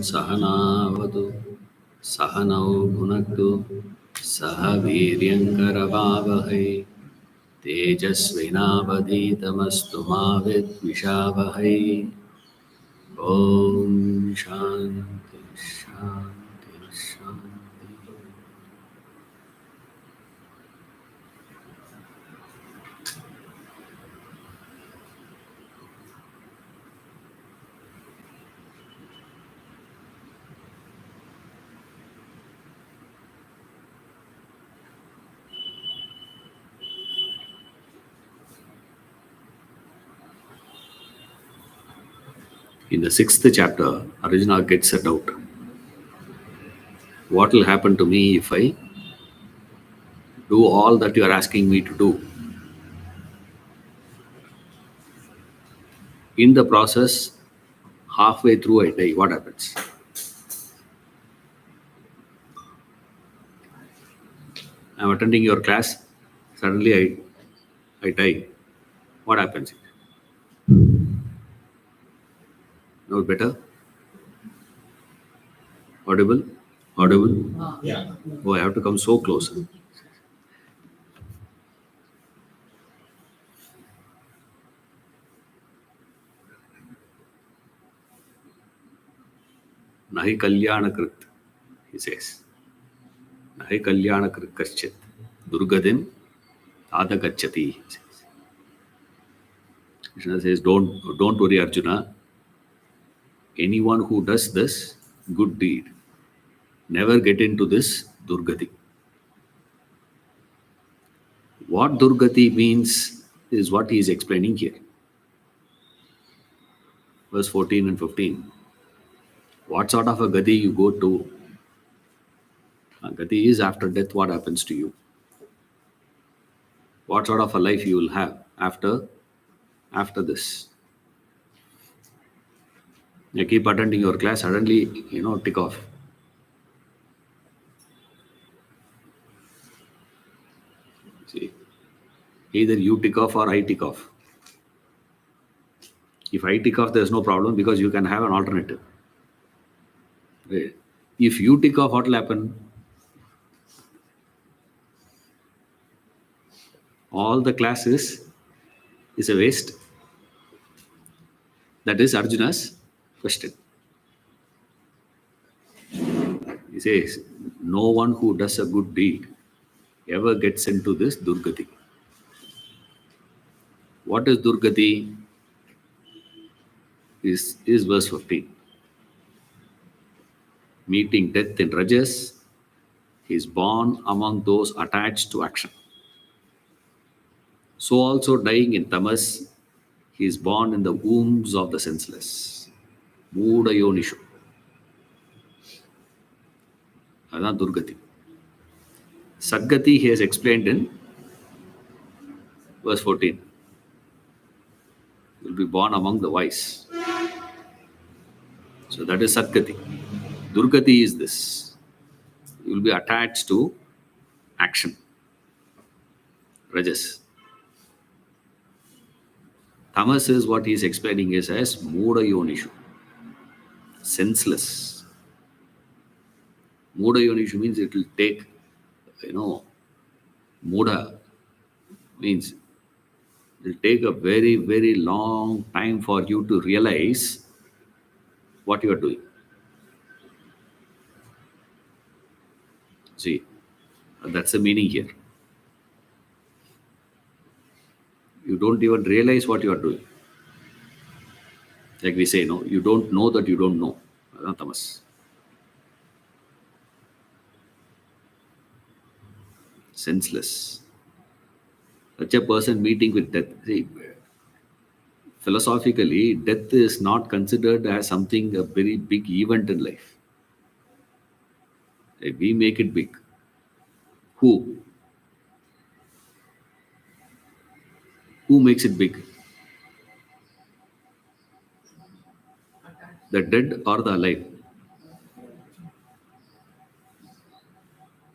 सहनावतु सहनौ भुनक्तु सह वीर्यङ्करवावहै तेजस्विनावधीतमस्तु मा विद्विषावहै। ॐ शान्ति शान्ति शान्ति। In the 6th chapter, Arjuna gets a doubt. What will happen to me if I do all that you are asking me to do? In the process, halfway through I die. What happens? I am attending your class, suddenly I die. What happens? Now better? Audible? Audible? Yeah. Oh, I have to come so close. Nahi kalyanakrit, he says. Nahi kalyanakrit kaschit. Durgadin adagachati, he says. Krishna says, don't worry, Arjuna. Anyone who does this good deed, never get into this Durgati. What Durgati means is what he is explaining here. Verse 14 and 15. What sort of a Gati you go to? A Gati is after death, what happens to you? What sort of a life you will have after this? You keep attending your class, suddenly, tick off. See, either you tick off or I tick off. If I tick off, there's no problem because you can have an alternative. Right? If you tick off, what will happen? All the classes is a waste. That is Arjuna's question. He says, no one who does a good deed ever gets into this Durgati. What is Durgati? Is verse 15. Meeting death in Rajas, he is born among those attached to action. So also dying in Tamas, he is born in the wombs of the senseless. Mooda Yonishu. That's Durgati. Sadgati he has explained in verse 14. You will be born among the wise. So that is Sadgati. Durgati is this. You will be attached to action. Rajas. Tamas is what he is explaining is as Mooda Yonishu. Senseless. Mooda Yonishu means it will take, Mooda means it will take a very, very long time for you to realize what you are doing. See, that's the meaning here. You don't even realize what you are doing. Like we say, no, you don't know that you don't know. That's tamas. Senseless. Such a person meeting with death. See, philosophically, death is not considered as something, a very big event in life. We make it big. Who? Who makes it big? The dead or the alive?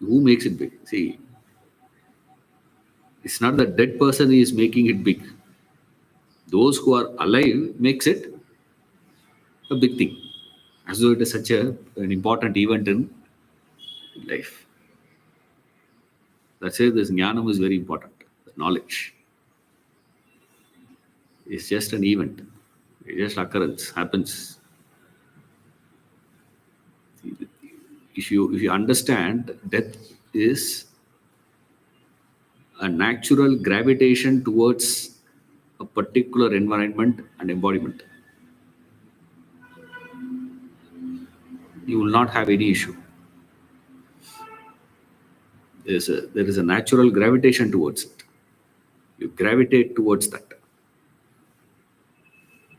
Who makes it big? See, it's not the dead person who is making it big. Those who are alive makes it a big thing. as though it is such an important event in life. That's why this jnanam is very important. Knowledge is just an event. It just occurrence, happens. If you understand, death is a natural gravitation towards a particular environment and embodiment, you will not have any issue. There is a natural gravitation towards it. You gravitate towards that.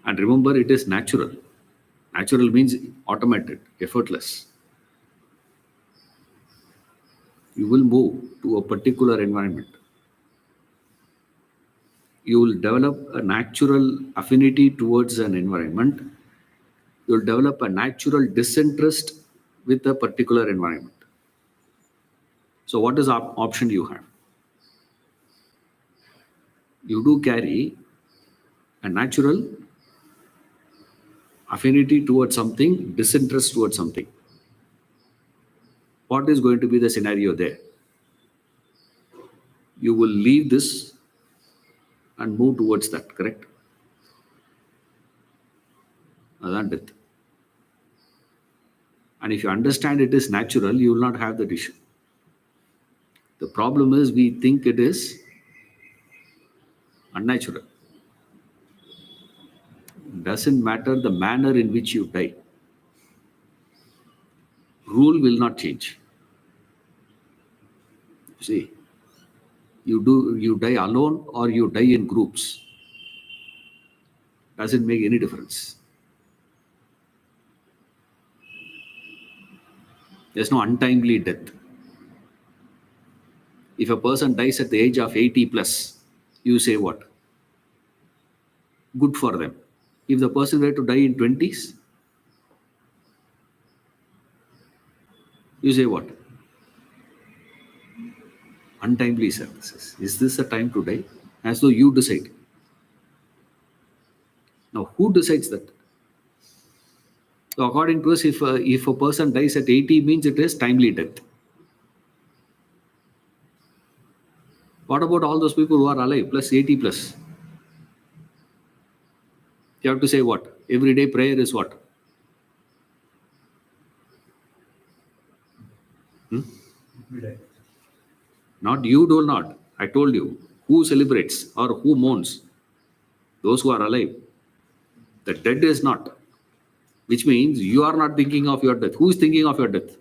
And remember, it is natural. Natural means automated, effortless. You will move to a particular environment. You will develop a natural affinity towards an environment. You will develop a natural disinterest with a particular environment. So, what is the option you have? You do carry a natural affinity towards something, disinterest towards something. What is going to be the scenario there? You will leave this and move towards that, correct? That's death. And if you understand it is natural, you will not have that issue. The problem is we think it is unnatural. Doesn't matter the manner in which you die. Rule will not change. See, you die alone or you die in groups. Doesn't make any difference. There's no untimely death. If a person dies at the age of 80 plus, you say what? Good for them. If the person were to die in 20s, you say what? Untimely services. Is this a time to die? As though you decide. Now, who decides that? So, according to us, if a person dies at 80, means it is timely death. What about all those people who are alive, plus 80 plus? You have to say what? Everyday prayer is what? Not you do not. I told you. Who celebrates or who mourns? Those who are alive. The dead is not. Which means you are not thinking of your death. Who is thinking of your death?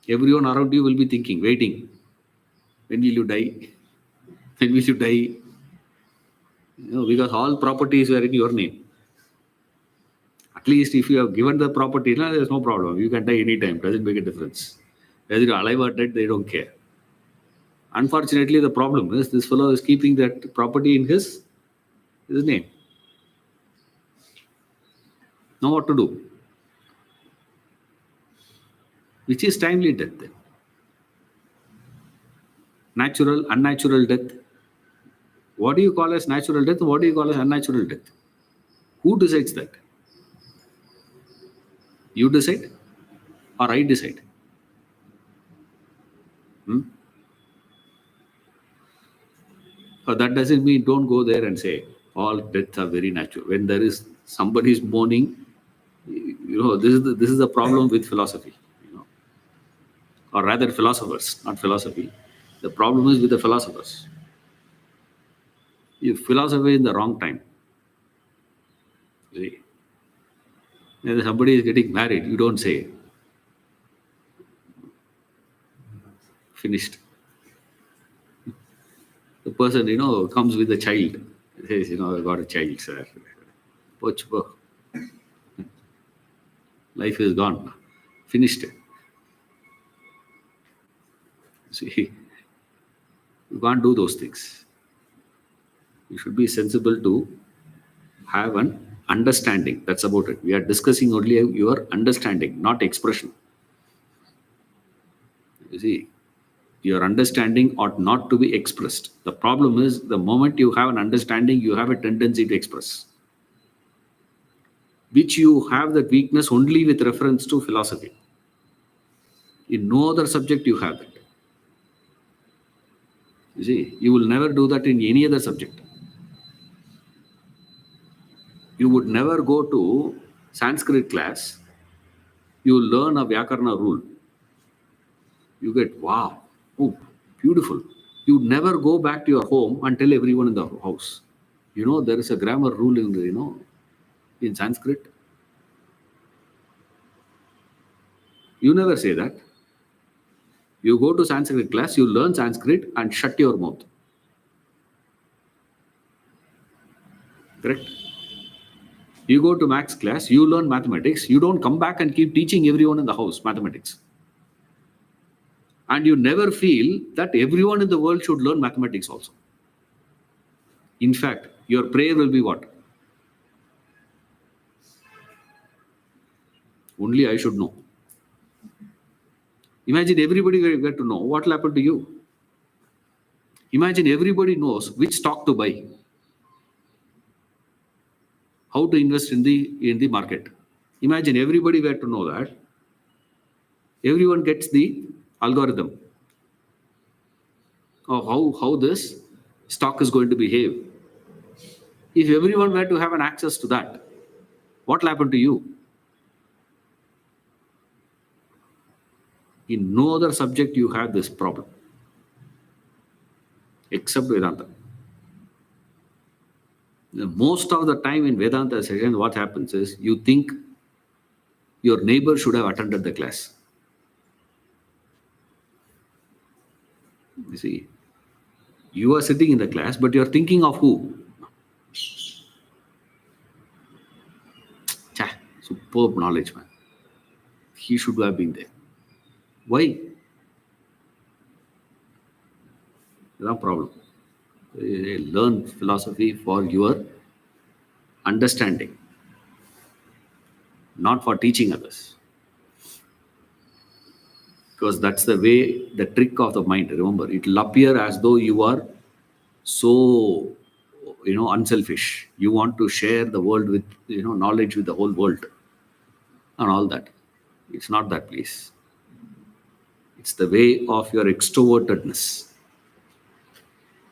Everyone around you will be thinking, waiting. When will you die? When will you die? Because all properties were in your name. At least if you have given the property, there's no problem. You can die anytime. Doesn't make a difference. Whether you're alive or dead, they don't care. Unfortunately, the problem is this fellow is keeping that property in his name. Know what to do. Which is timely death then? Natural, unnatural death. What do you call as natural death? What do you call as unnatural death? Who decides that? You decide or I decide? But that doesn't mean don't go there and say all deaths are very natural. When there is somebody is mourning, this is the problem with philosophy. Or rather philosophers, not philosophy. The problem is with the philosophers. You philosophy in the wrong time. See, when somebody is getting married, you don't say, finished. The person, comes with a child. Says, I got a child, sir. Poch po. Life is gone. Finished. See, you can't do those things. You should be sensible to have an understanding. That's about it. We are discussing only your understanding, not expression. You see, your understanding ought not to be expressed. The problem is the moment you have an understanding, you have a tendency to express. which you have that weakness only with reference to philosophy. In no other subject you have that. You see, you will never do that in any other subject. You would never go to Sanskrit class, you will learn a Vyakarna rule. You get, wow, oh, beautiful. You never go back to your home and tell everyone in the house. You know, there is a grammar rule in Sanskrit. You never say that. You go to Sanskrit class, you learn Sanskrit and shut your mouth. Correct? You go to maths class, you learn mathematics, you don't come back and keep teaching everyone in the house mathematics. And you never feel that everyone in the world should learn mathematics also. In fact, your prayer will be what? Only I should know. Imagine everybody will get to know what will happen to you. Imagine everybody knows which stock to buy, how to invest in the market. Imagine everybody were to know that. Everyone gets the algorithm of how this stock is going to behave. If everyone were to have an access to that, what will happen to you? In no other subject you have this problem, except Vedanta. Most of the time in Vedanta session, what happens is you think your neighbor should have attended the class. You see, you are sitting in the class, but you are thinking of who? Chah, superb knowledge, man. He should have been there. Why? No problem. Learn philosophy for your understanding, not for teaching others. Because that's the way, the trick of the mind. Remember, it will appear as though you are so, unselfish. You want to share the world with, knowledge with the whole world and all that. It's not that place. It's the way of your extrovertedness.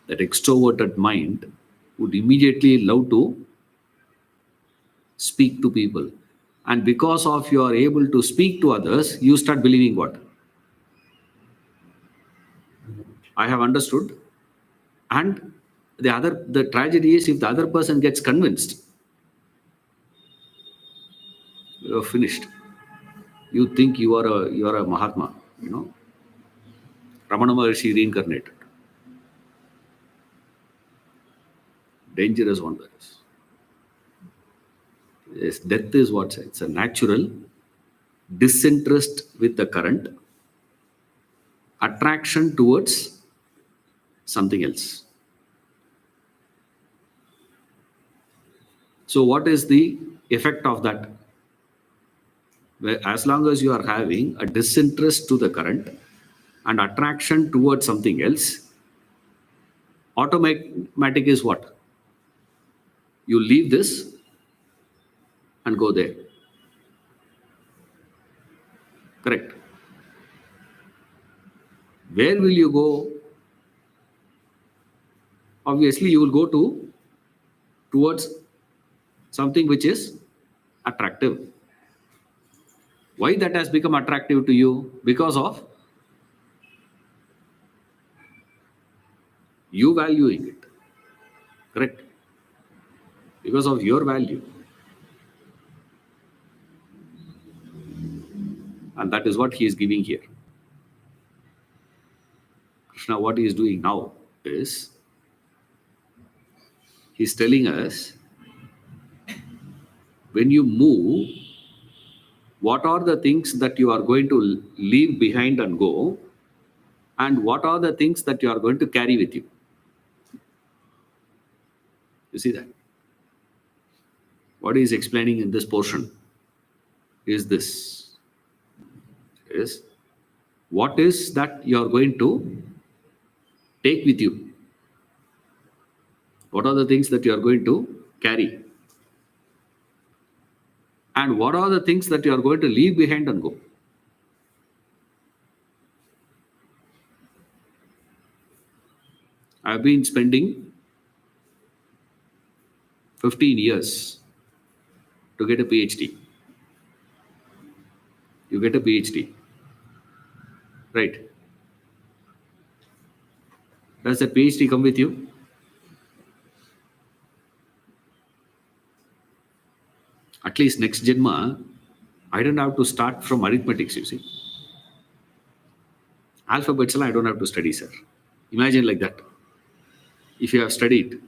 That extroverted mind would immediately love to speak to people. And because of you are able to speak to others, you start believing what? I have understood. And the tragedy is if the other person gets convinced, you're finished. You think you are a Mahatma, Ramana Maharshi reincarnated. Dangerous one that is. Yes, death is what? It's a natural disinterest with the current, attraction towards something else. So what is the effect of that? As long as you are having a disinterest to the current and attraction towards something else, automatic is what? You leave this and go there. Correct. Where will you go? Obviously, you will go towards something which is attractive. Why that has become attractive to you? Because of you valuing it. Correct? Because of your value. And that is what he is giving here. Krishna, what he is doing now is he's telling us when you move, what are the things that you are going to leave behind and go, and what are the things that you are going to carry with you. You see that? What he is explaining in this portion is this. Is what is that you are going to take with you? What are the things that you are going to carry? And what are the things that you are going to leave behind and go? I've been spending 15 years to get a PhD. You get a PhD, right? Does that PhD come with you? At least next Janma, I don't have to start from arithmetics, you see. Alphabets, I don't have to study, sir. Imagine like that. If you have studied,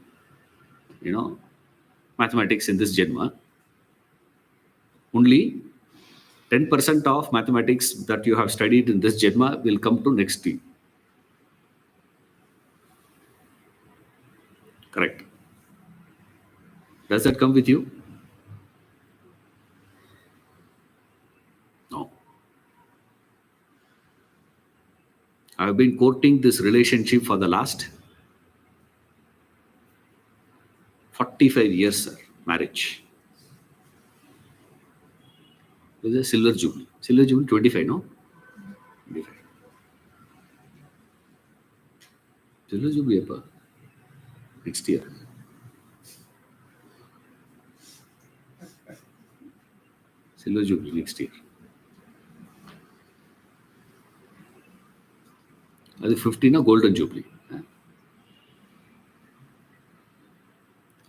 mathematics in this Janma, only 10% of mathematics that you have studied in this Janma will come to next year. Correct. Does that come with you? No. I have been courting this relationship for the last 45 years, sir. Marriage. With a silver jubilee. Silver jubilee 25, no? 25. Silver jubilee appa? Next year. Silver jubilee next year. அது 15 golden jubilee.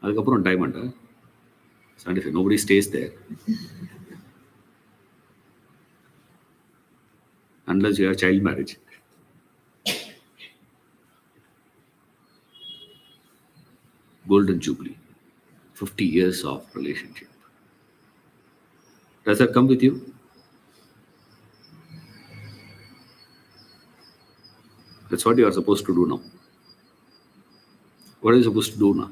அதுக்கப்புறம் diamond 75. Nobody stays there unless you have child marriage. Golden jubilee, 50 years of relationship. Does that come with you? That's what you are supposed to do now. What are you supposed to do now?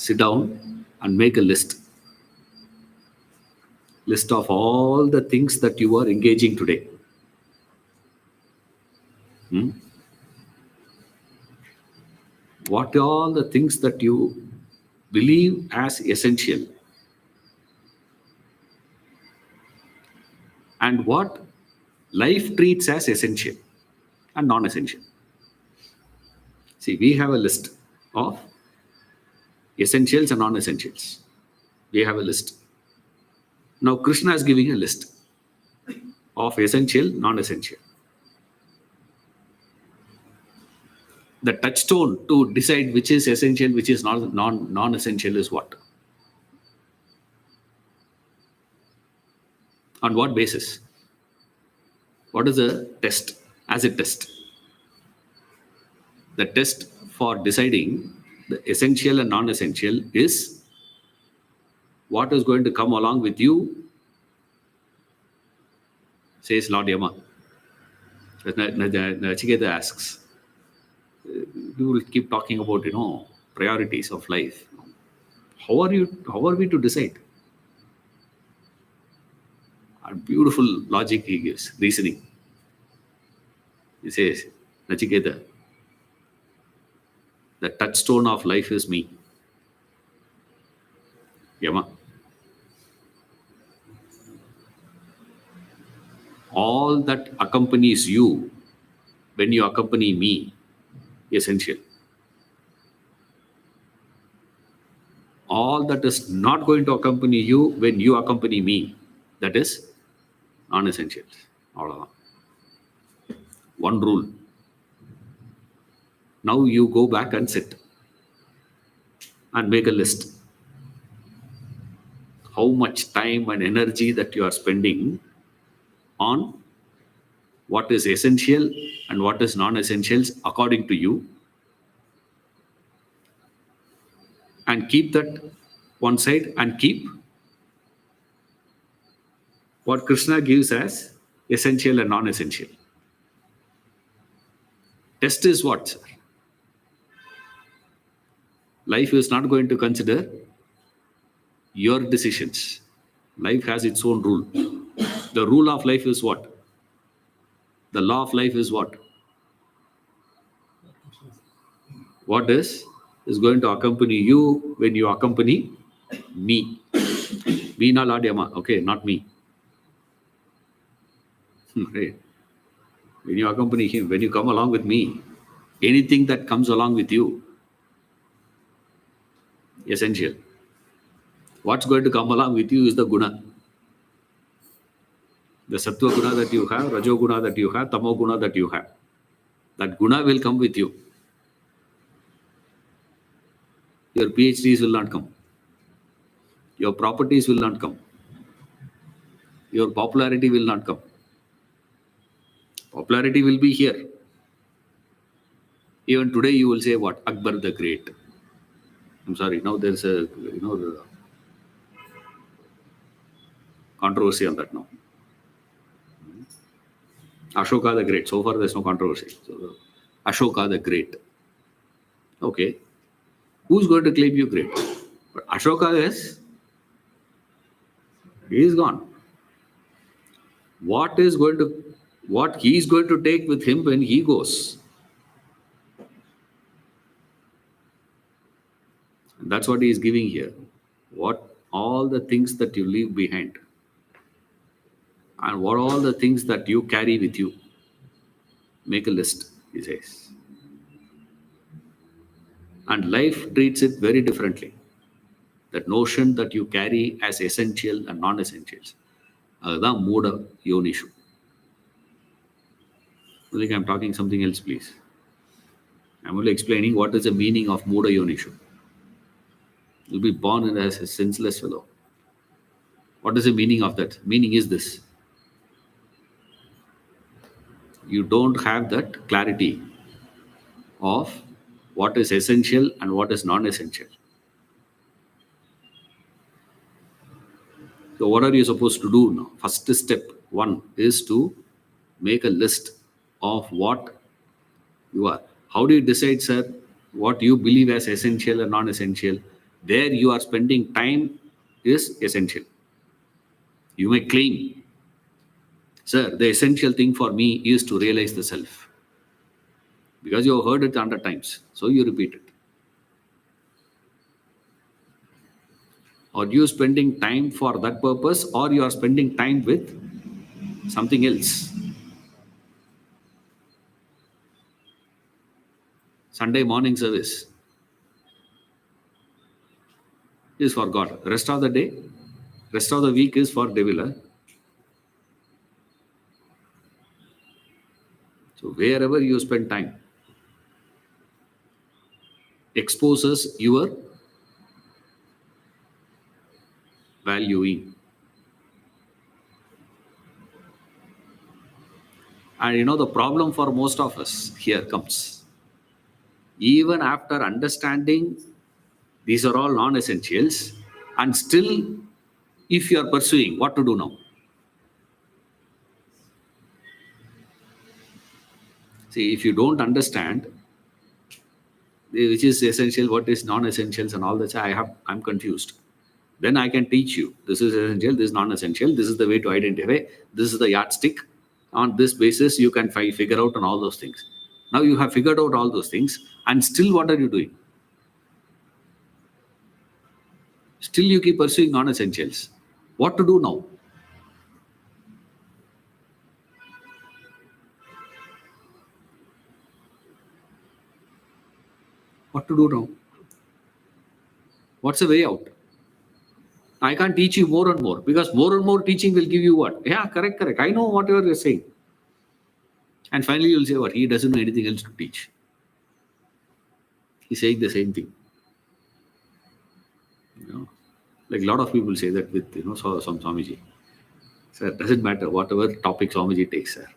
Sit down and make a list. List of all the things that you are engaging today. What are all the things that you believe as essential? And what life treats as essential and non-essential. See, we have a list of essentials and non-essentials. We have a list. Now Krishna is giving a list of essential, non-essential. The touchstone to decide which is essential, which is non-essential is what? On what basis? What is the test? As a test. The test for deciding the essential and non-essential is what is going to come along with you, says Lord Yama. Nachiketa asks, you will keep talking about, priorities of life. How are we to decide? A beautiful logic he gives, reasoning. He says, Nachiketa, the touchstone of life is me. Yama. All that accompanies you when you accompany me, essential. All that is not going to accompany you when you accompany me, that is non-essential. One rule. Now you go back and sit and make a list. How much time and energy that you are spending on what is essential and what is non-essentials according to you, and keep that one side and keep what Krishna gives as essential and non-essential. Test is what, sir? Life is not going to consider your decisions. Life has its own rule. The rule of life is what? The law of life is what? What is going to accompany you when you accompany me? Meena Ladyama. Okay, not me. Right. When you accompany him, when you come along with me, anything that comes along with you, essential. What's going to come along with you is the guna. The sattva guna that you have, rajo guna that you have, tamo guna that you have. That guna will come with you. Your PhDs will not come. Your properties will not come. Your popularity will not come. Popularity will be here. Even today you will say what? Akbar the Great. I'm sorry, now there's a controversy on that now. Ashoka the Great. So far there's no controversy. So, Ashoka the Great. Okay. Who's going to claim you great? But Ashoka he is gone. What he is going to take with him when he goes? And that's what he is giving here. What all the things that you leave behind, and what all the things that you carry with you. Make a list, he says. And life treats it very differently. That notion that you carry as essential and non-essentials. That's Muda Yonishu. I think I'm talking something else, please. I'm only explaining what is the meaning of Muda Yonishu. You'll be born as a senseless fellow. What is the meaning of that? Meaning is this. You don't have that clarity of what is essential and what is non-essential. So what are you supposed to do now? First step one is to make a list of what you are. How do you decide, sir, what you believe as essential and non-essential? There you are spending time is essential. You may claim, sir, the essential thing for me is to realize the self. Because you have heard it 100 times, so you repeat it. Or you spending time for that purpose, or you are spending time with something else. Sunday morning service is for God. Rest of the day, rest of the week is for devil. So wherever you spend time exposes your valuing. And the problem for most of us here comes. Even after understanding these are all non-essentials, and still if you are pursuing, what to do now? See, if you don't understand which is essential, what is non-essentials and all that, I'm confused. Then I can teach you. This is essential, this is non-essential, this is the way to identify, this is the yardstick. On this basis, you can figure out on all those things. Now you have figured out all those things, and still what are you doing? Still you keep pursuing non-essentials. What to do now? What to do now? What's the way out? I can't teach you more and more, because more and more teaching will give you what? Yeah, correct. I know whatever you're saying. And finally you'll say what? He doesn't know anything else to teach. He's saying the same thing. Like a lot of people say that with some Swamiji. Sir, it doesn't matter whatever topic Swamiji takes, sir.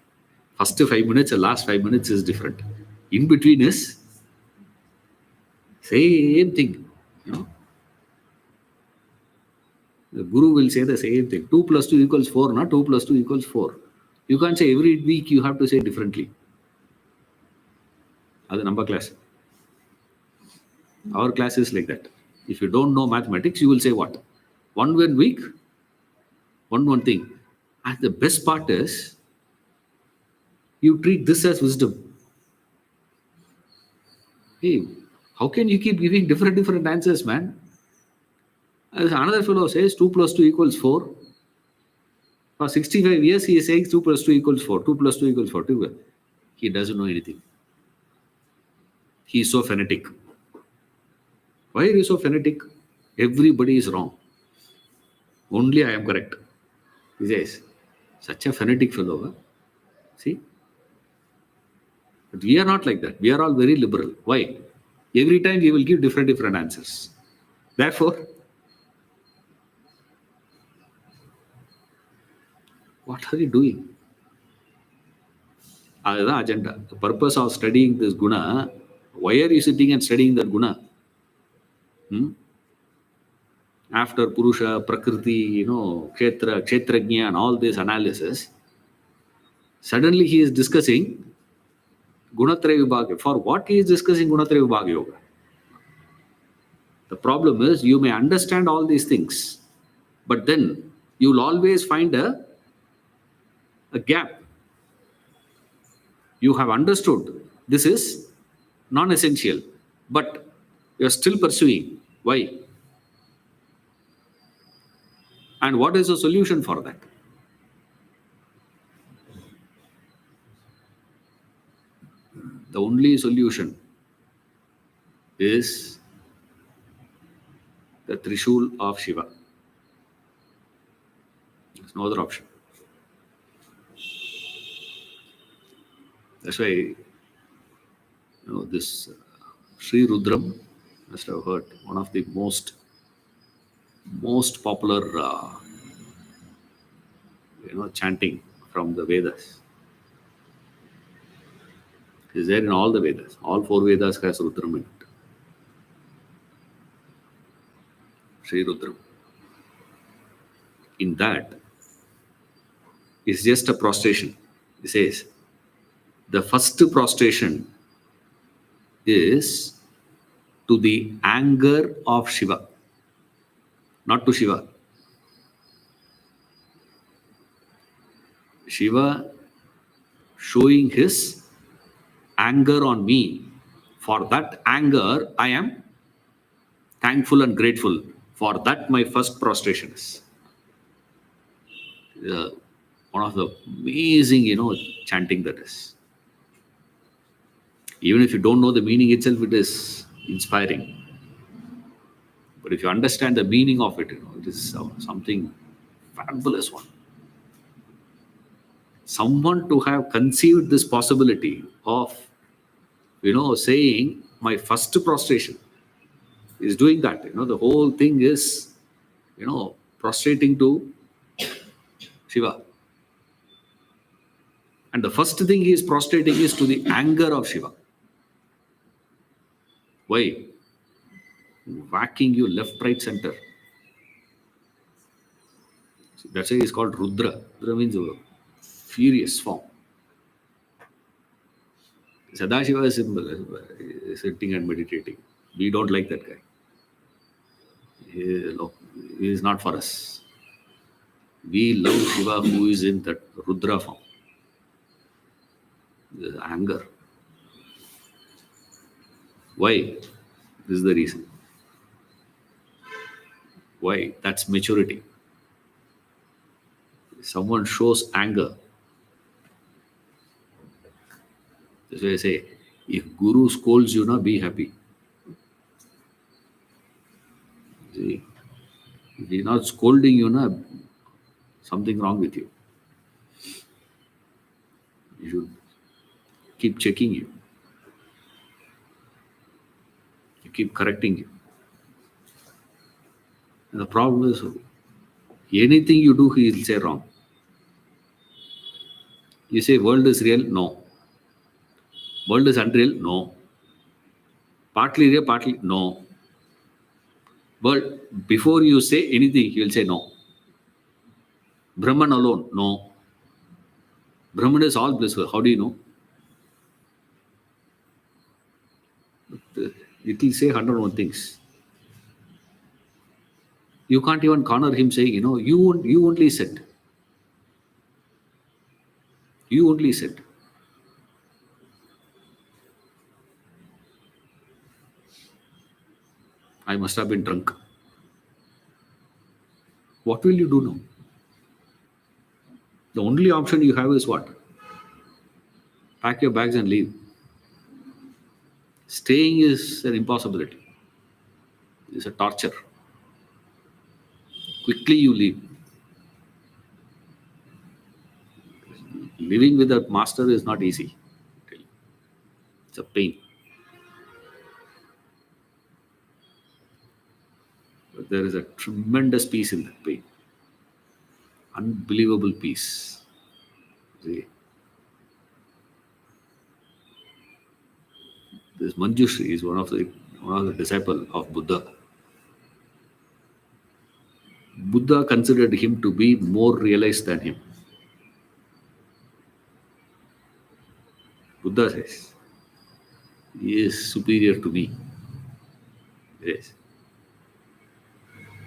First 5 minutes and last 5 minutes is different. In between is same thing. The Guru will say the same thing. 2 + 2 = 4, not 2 + 2 = 4. You can't say every week you have to say differently. That's the number class. Our class is like that. If you don't know mathematics, you will say what? One week, one thing. And the best part is, you treat this as wisdom. Hey, how can you keep giving different answers, man? Another fellow says 2 plus 2 equals 4. For 65 years, he is saying 2 plus 2 equals 4. 2 plus 2 equals 4. He doesn't know anything. He is so fanatic. Why are you so fanatic? Everybody is wrong. Only I am correct. He says, such a fanatic fellow. Huh? See? But we are not like that. We are all very liberal. Why? Every time we will give different answers. Therefore, what are you doing? That's agenda. The purpose of studying this guna, why are you sitting and studying that guna? After Purusha, Prakriti, Kshetra, Kshetrajna and all this analysis, suddenly he is discussing Gunatraya Vibhaga. For what he is discussing Gunatraya Vibhaga Yoga? The problem is you may understand all these things, but then you will always find a gap. You have understood this is non-essential, but you are still pursuing. Why? And what is the solution for that? The only solution is the Trishul of Shiva. There's no other option. That's why, this Sri Rudram, must have heard, one of the most popular, chanting from the Vedas. Is there in all the Vedas. All 4 Vedas has Rudram in it. Sri Rudram. In that, it's just a prostration. He says, the first prostration is to the anger of Shiva, not to Shiva. Shiva showing his anger on me. For that anger, I am thankful and grateful. For that, my first prostration is. One of the amazing, chanting that is. Even if you don't know the meaning itself, it is inspiring. But if you understand the meaning of it, it is something fabulous one. Someone to have conceived this possibility of, saying my first prostration is doing that. The whole thing is, prostrating to Shiva. And the first thing he is prostrating is to the anger of Shiva. Why? Whacking you left, right, center. That's why it's called Rudra. Rudra means a furious form. Sadashiva is simple, sitting and meditating. We don't like that guy. He is not for us. We love Shiva who is in that Rudra form. The anger. Why? This is the reason. Why? That's maturity. Someone shows anger. That's why I say, if Guru scolds you, be happy. See, if he's not scolding you, something wrong with you. You should keep checking you. You keep correcting you. And the problem is, anything you do, he will say wrong. You say world is real? No. World is unreal? No. Partly real, partly no. But before you say anything, he will say no. Brahman alone? No. Brahman is all blissful. How do you know? It will say 101 things. You can't even corner him saying, you only said. You only said. I must have been drunk. What will you do now? The only option you have is what? Pack your bags and leave. Staying is an impossibility. It's a torture. Quickly you leave. Living with a master is not easy. It's a pain. But there is a tremendous peace in that pain. Unbelievable peace. See, this Manjushri is one of the disciples of Buddha. Buddha considered him to be more realized than him. Buddha says, he is superior to me. Yes.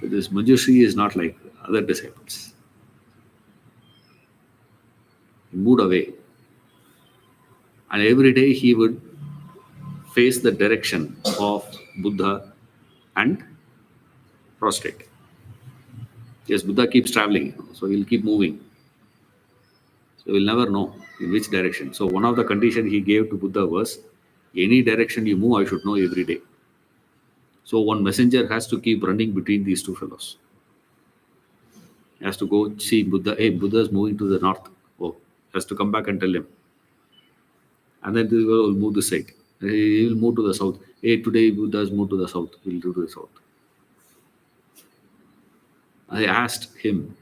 But this Manjushri is not like other disciples. He moved away. And every day he would face the direction of Buddha and prostrate. Yes, Buddha keeps traveling, so he'll keep moving. So we'll never know in which direction. So one of the conditions he gave to Buddha was, any direction you move, I should know every day. So one messenger has to keep running between these two fellows. He has to go see Buddha. Hey, Buddha is moving to the north. Oh, has to come back and tell him. And then this will move this side. He will move to the south. Hey, today Buddha has moved to the south. He will do to the south. I asked him,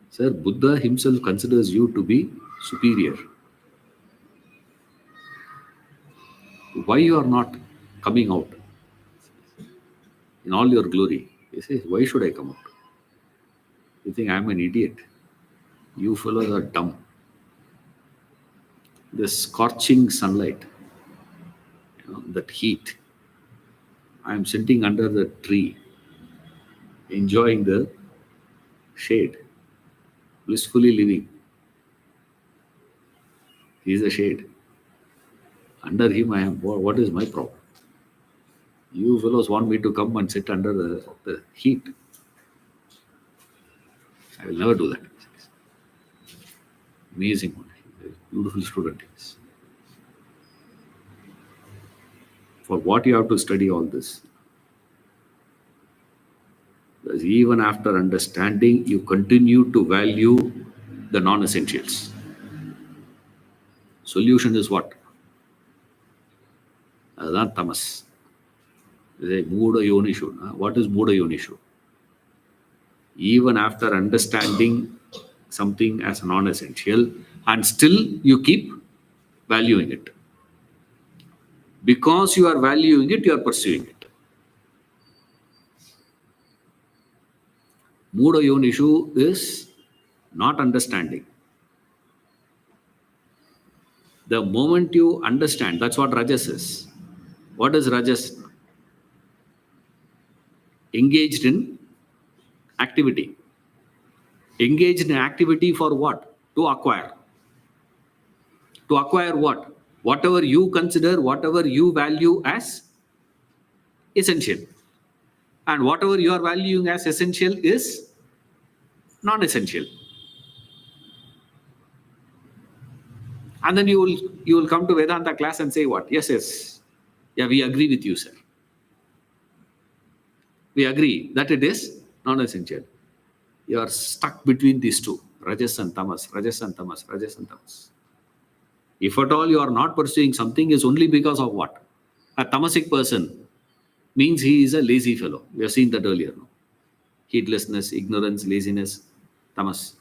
Sir, Buddha himself considers you to be superior. Why you are not coming out in all your glory? He says, why should I come out? You think I'm an idiot? You fellows are dumb. The scorching sunlight, that heat. I'm sitting under the tree, enjoying the shade, blissfully living. He is a shade. Under him I am. What is my problem? You fellows want me to come and sit under the heat. I will never do that. Amazing one. Beautiful student is. For what you have to study all this? Because even after understanding, you continue to value the non-essentials. Solution is what? That's tamas. Mooda yonishu. What is Mooda yonishu? Even after understanding something as non-essential, and still you keep valuing it. Because you are valuing it, you are pursuing it. Mooda yonishu is not understanding. The moment you understand, that's what Rajas is. What is Rajas? Engaged in activity. Engaged in activity for what? To acquire. To acquire what? Whatever you consider, whatever you value as essential. And whatever you are valuing as essential is non-essential. And then you will come to Vedanta class and say what? Yes. Yeah, we agree with you, sir. We agree that it is non-essential. You are stuck between these two, Rajas and Tamas, Rajas and Tamas, Rajas and Tamas. If at all you are not pursuing something, is only because of what? A tamasic person means he is a lazy fellow. We have seen that earlier. No? Heedlessness, ignorance, laziness, tamas.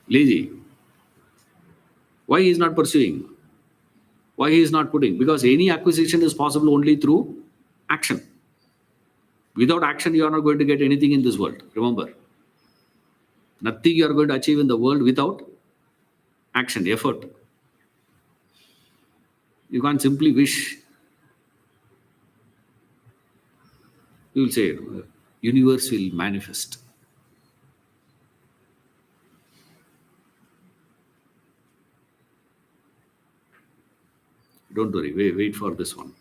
Lazy. Why he is not pursuing? Why he is not putting? Because any acquisition is possible only through action. Without action, you are not going to get anything in this world. Remember, nothing you are going to achieve in the world without action, effort. You can't simply wish. You will say, universe will manifest. Don't worry, wait for this one.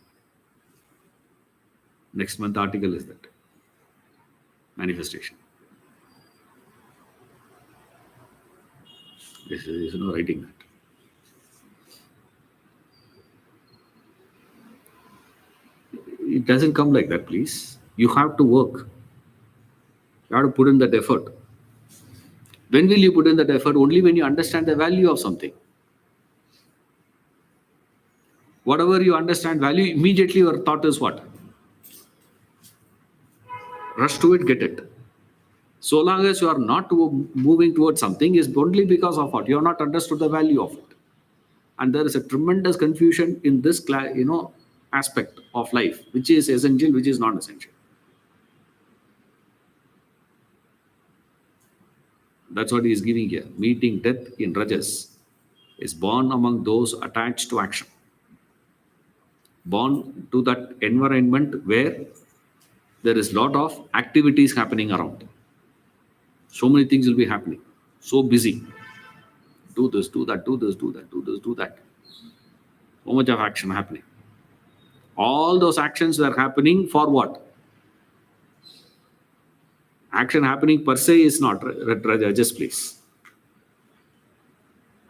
Next month article is that. manifestation. This is no writing that. It doesn't come like that, please. You have to work. You have to put in that effort. When will you put in that effort? Only when you understand the value of something. Whatever you understand value, immediately your thought is what? Rush to it, get it. So long as you are not moving towards something, is only because of what? You have not understood the value of it. And there is a tremendous confusion in this aspect of life, which is essential, which is non-essential. That's what he is giving here. Meeting death in Rajas is born among those attached to action. Born to that environment where there is a lot of activities happening around. So many things will be happening. So busy. Do this, do that, do this, do that, do this, do that. So much of action happening. All those actions are happening for what? Action happening per se is not Rajas, please.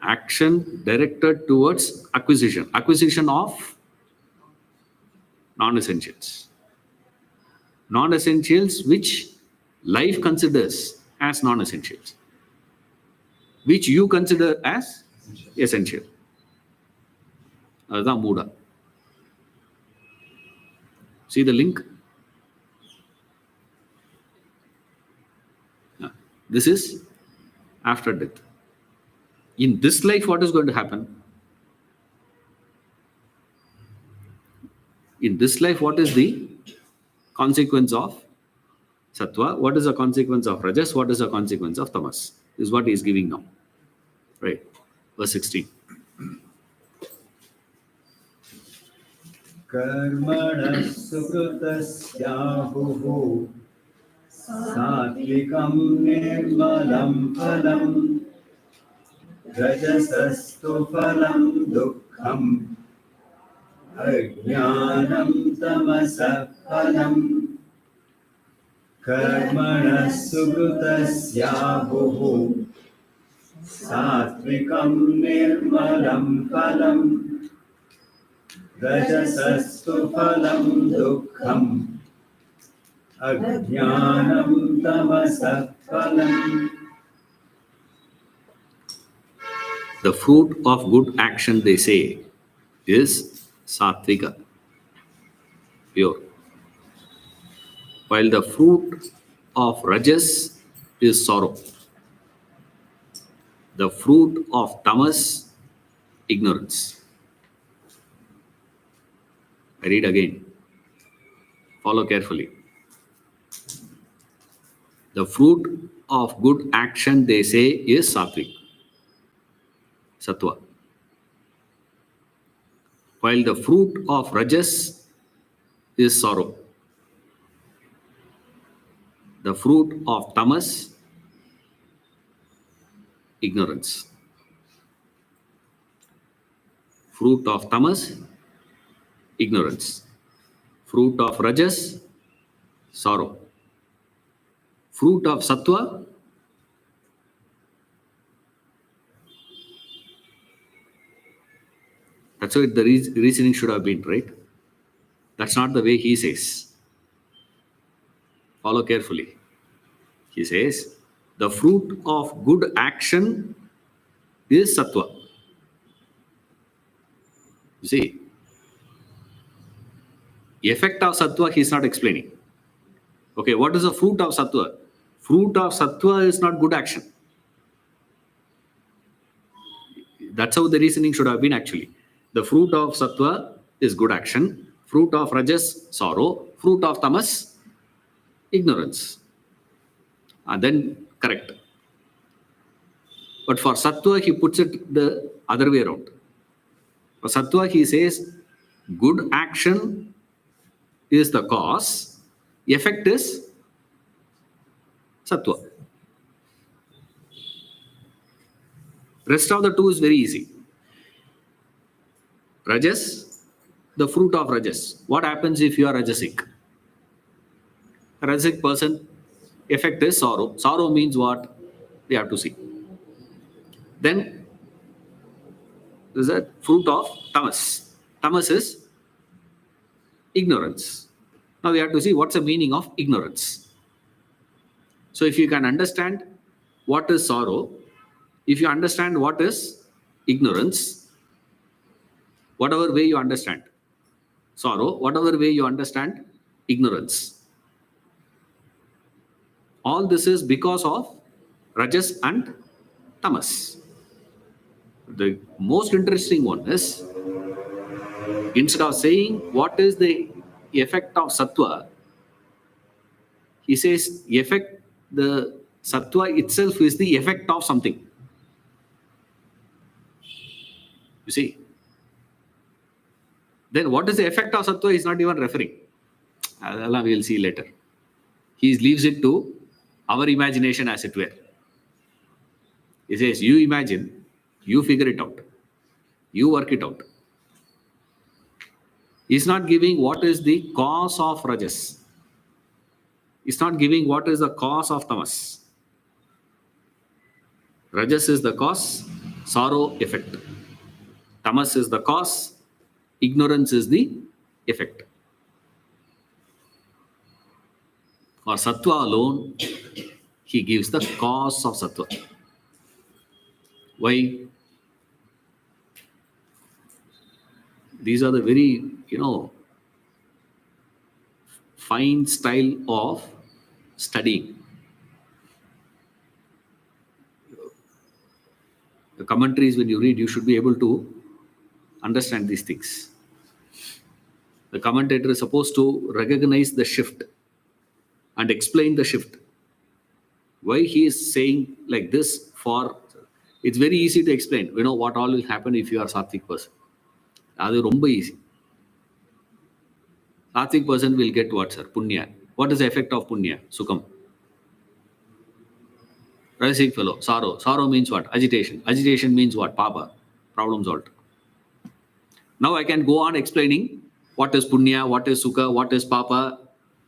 Action directed towards acquisition. Acquisition of non-essentials. Non-essentials which life considers as non-essentials. Which you consider as essential. That's Muda. See the link? This is after death. In this life, what is going to happen? In this life, what is the consequence of Sattva? What is the consequence of Rajas? What is the consequence of Tamas? This is what he is giving now. Right. Verse 16. Karmana sukrutasyahuhu satvikam nirmalam phalam rajasastu phalam dukkham ajnanam tamasa phalam. Karmana sukrutasyahuhu satvikam nirmalam phalam rajasastu phalam dukkham ajnanam tamasa phalam. The fruit of good action, they say, is sattvika, pure. While the fruit of Rajas is sorrow. The fruit of Tamas, ignorance. I read again. Follow carefully. The fruit of good action, they say, is sattvic, sattva. While the fruit of Rajas is sorrow. The fruit of Tamas, ignorance. Fruit of Tamas, ignorance. Fruit of Rajas, sorrow. Fruit of Sattva, that's what the reasoning should have been, right? That's not the way he says. Follow carefully. He says, the fruit of good action is Sattva. You see, the effect of Sattva he is not explaining. Okay, what is the fruit of Sattva? Fruit of Sattva is not good action. That's how the reasoning should have been actually. The fruit of Sattva is good action. Fruit of Rajas, sorrow. Fruit of Tamas, ignorance. And then correct. But for Sattva, he puts it the other way around. For Sattva, he says, good action is the cause, effect is Sattva. Rest of the two is very easy. Rajas, the fruit of Rajas. What happens if you are Rajasic? A Rajasic person, effect is sorrow. Sorrow means what? We have to see. Then there's a fruit of tamas. Tamas is ignorance. Now we have to see what's the meaning of ignorance. So if you can understand what is sorrow, if you understand what is ignorance, whatever way you understand sorrow, whatever way you understand ignorance, all this is because of rajas and tamas. The most interesting one is, instead of saying what is the effect of sattva, he says effect, the sattva itself is the effect of something. You see? Then what is the effect of sattva is not even referring. Allah we'll see later. He leaves it to our imagination, as it were. He says, you imagine, you figure it out, you work it out. He's not giving what is the cause of rajas. He's not giving what is the cause of tamas. Rajas is the cause, sorrow effect. Tamas is the cause, ignorance is the effect. For sattva alone, he gives the cause of sattva. Why? These are the very, fine style of studying. The commentaries, when you read, you should be able to understand these things. The commentator is supposed to recognize the shift and explain the shift. Why he is saying like this for, it's very easy to explain. We know what all will happen if you are Sattvic person. That is very easy. Sattvic person will get what, sir? Punya. What is the effect of punya? Sukham. Rajasic fellow, sorrow. Sorrow means what? Agitation. Agitation means what? Papa. Problem solved. Now I can go on explaining what is punya, what is sukha, what is papa.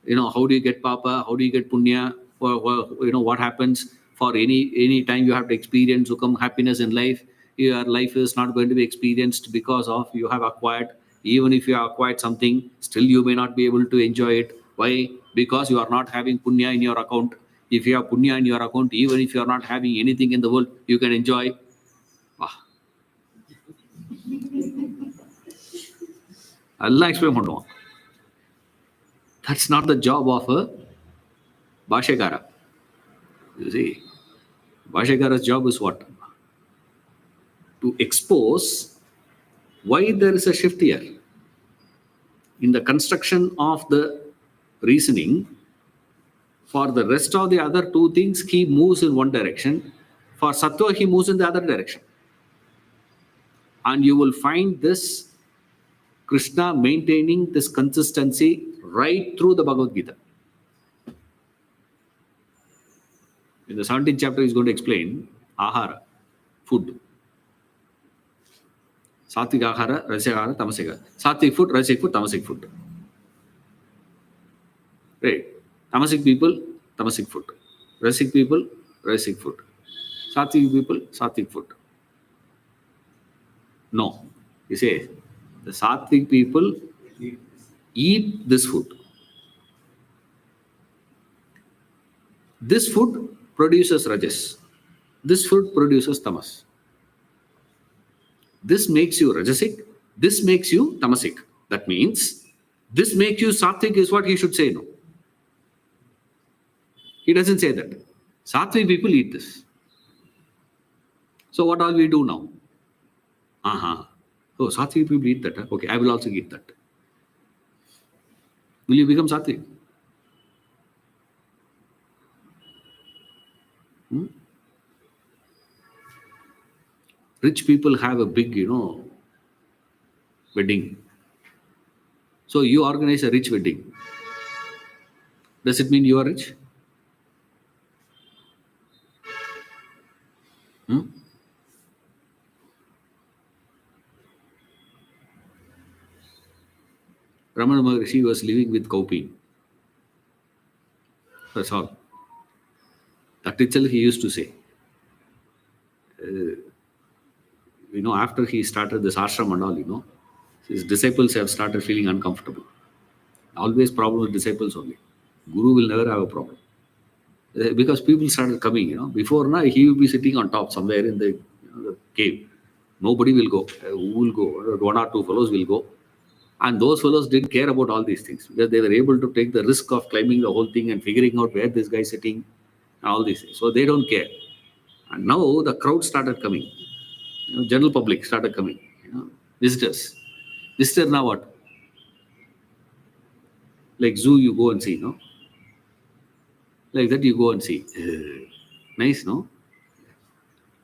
How do you get papa? How do you get punya? What happens for any time you have to experience sukham, happiness in life. Your life is not going to be experienced because of you have acquired. Even if you have acquired something, still you may not be able to enjoy it. Why? Because you are not having punya in your account. If you have punya in your account, even if you are not having anything in the world, you can enjoy. Allah explain பண்ணுவான். That's not the job of a Bhashyakara. You see, Bhashyakara's job is what? To expose why there is a shift here. In the construction of the reasoning, for the rest of the other two things, he moves in one direction. For sattva, he moves in the other direction. And you will find this Krishna maintaining this consistency right through the Bhagavad Gita. In the 17th chapter, he's going to explain ahara, food. Sattvic ahara, rajasic ahara, tamasic ahara. Sattvic food, rajasic food, tamasic food. Right. Tamasic people, tamasic food. Rajasic people, rajasic food. Sattvic people, sattvic food. No. He says, the Sattvic people eat this food. This food produces rajas. This food produces tamas. This makes you rajasic. This makes you tamasic. That means this makes you Sattvic is what he should say. No. He doesn't say that. Sattvic people eat this. So what all we do now? Oh, Sattvic people eat that. Huh? Okay, I will also eat that. Will you become Sattvic? Rich people have a big, wedding. So you organize a rich wedding. Does it mean you are rich? Ramana Maharshi was living with Kaupin. That's all. That itself he used to say. After he started this ashram and all, his disciples have started feeling uncomfortable. Always problem with disciples only. Guru will never have a problem. Because people started coming. Before now, he will be sitting on top somewhere in the cave. Nobody will go. Who will go? One or two fellows will go. And those fellows didn't care about all these things because they were able to take the risk of climbing the whole thing and figuring out where this guy is sitting and all these things. So they don't care. And now the crowd started coming. General public started coming. Visitors. Visitor now what? Like zoo, you go and see, no? Like that, you go and see. Nice, no?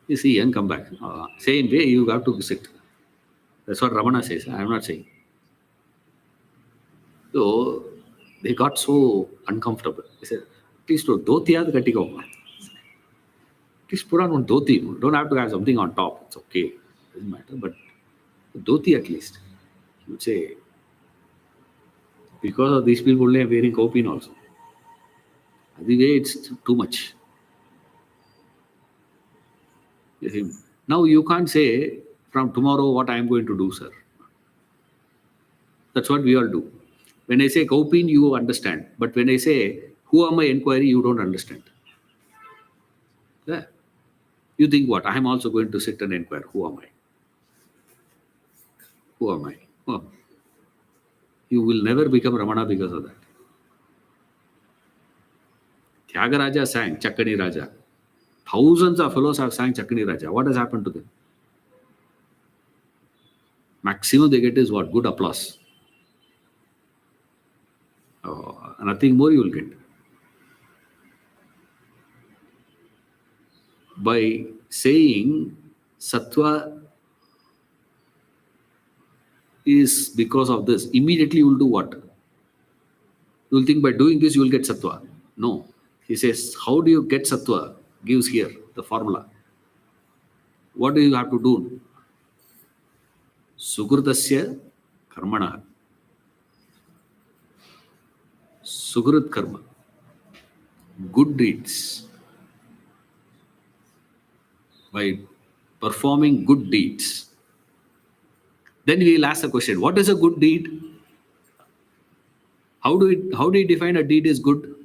You see and come back. Same way, you have to sit. That's what Ramana says. I am not saying. So they got so uncomfortable. They said, at least dhoti yaad kattikoma. At least put on one dhoti. You don't have to have something on top. It's okay. Doesn't matter. But dhoti at least. You would say, because of these people only are wearing kaupin also. The way it's too much. You see, now you can't say from tomorrow what I am going to do, sir. That's what we all do. When I say kaupin, you understand. But when I say who am I inquiry, you don't understand. Yeah. You think what? I am also going to sit and inquire. Who am I? Who am I? Oh. You will never become Ramana because of that. Tyagaraja sang Chakkani Raja. Thousands of fellows have sang Chakkani Raja. What has happened to them? Maximum they get is what? Good applause. Nothing more you will get. By saying Sattva is because of this, immediately you will do what? You will think by doing this you will get Sattva. No. He says, how do you get Sattva? Gives here the formula. What do you have to do? Sukrutasya karmana. Sukrit karma. Good deeds. By performing good deeds. Then we will ask the question, what is a good deed? How do you define a deed is good?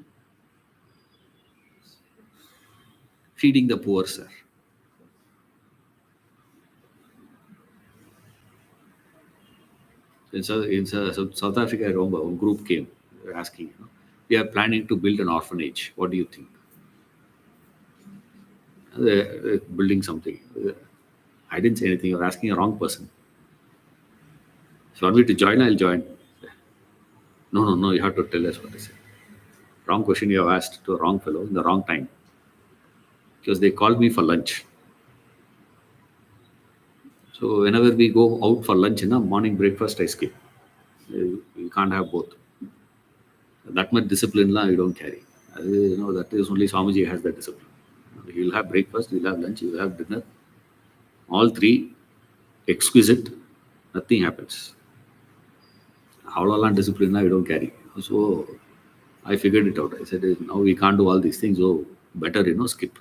Feeding the poor, sir. In South Africa, I remember one group came, they were asking, we are planning to build an orphanage. What do you think? They're building something. I didn't say anything. You're asking a wrong person. If you want me to join, I'll join. No, you have to tell us what I said. Wrong question you have asked to a wrong fellow in the wrong time. Because they called me for lunch. So whenever we go out for lunch, morning breakfast, I skip. You can't have both. That much discipline, you don't carry. That is only Swamiji has that discipline. You'll have breakfast, you'll have lunch, you'll have dinner. All three, exquisite, nothing happens. How discipline, you don't carry. So I figured it out. I said, now we can't do all these things, so better, skip.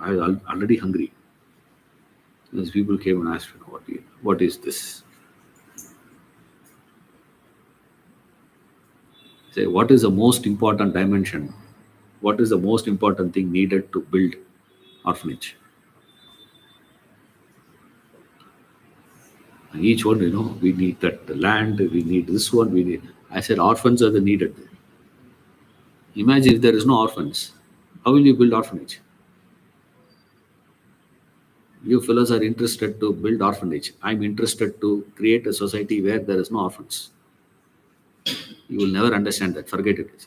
I was already hungry. These people came and asked, what is this? Say, what is the most important dimension? What is the most important thing needed to build orphanage? And each one, we need that land, we need this one, we need. I said, orphans are the needed. Imagine if there is no orphans. How will you build orphanage? You fellows are interested to build orphanage. I'm interested to create a society where there is no orphans. You will never understand that. Forget it.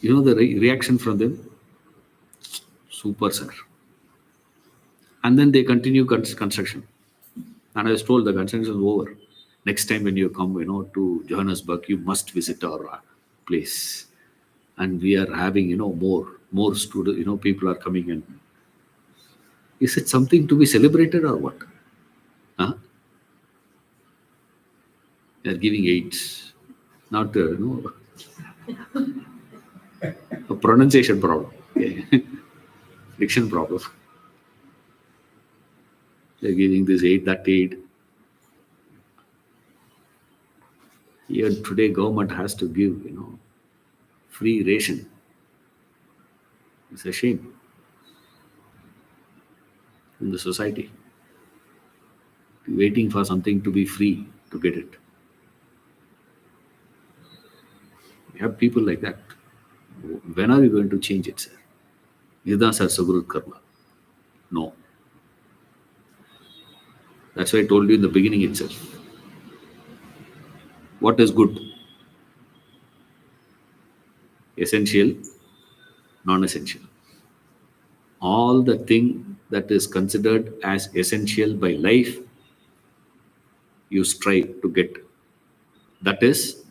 You know the reaction from them? Super, sir. And then they continue construction. And I was told the construction is over. Next time when you come, to Johannesburg, you must visit our place. And we are having, more students, people are coming in. Is it something to be celebrated or what? Huh? They are giving aids. Not, A pronunciation problem. Okay. Diction problem. They're giving this aid, that aid. Even today, government has to give, free ration. It's a shame in the society. Waiting for something to be free to get it. We have people like that. When are you going to change it, sir? Yada sir Sugrut Karma. No. That's why I told you in the beginning itself. What is good? Essential, non-essential. All the thing that is considered as essential by life, you strive to get. That is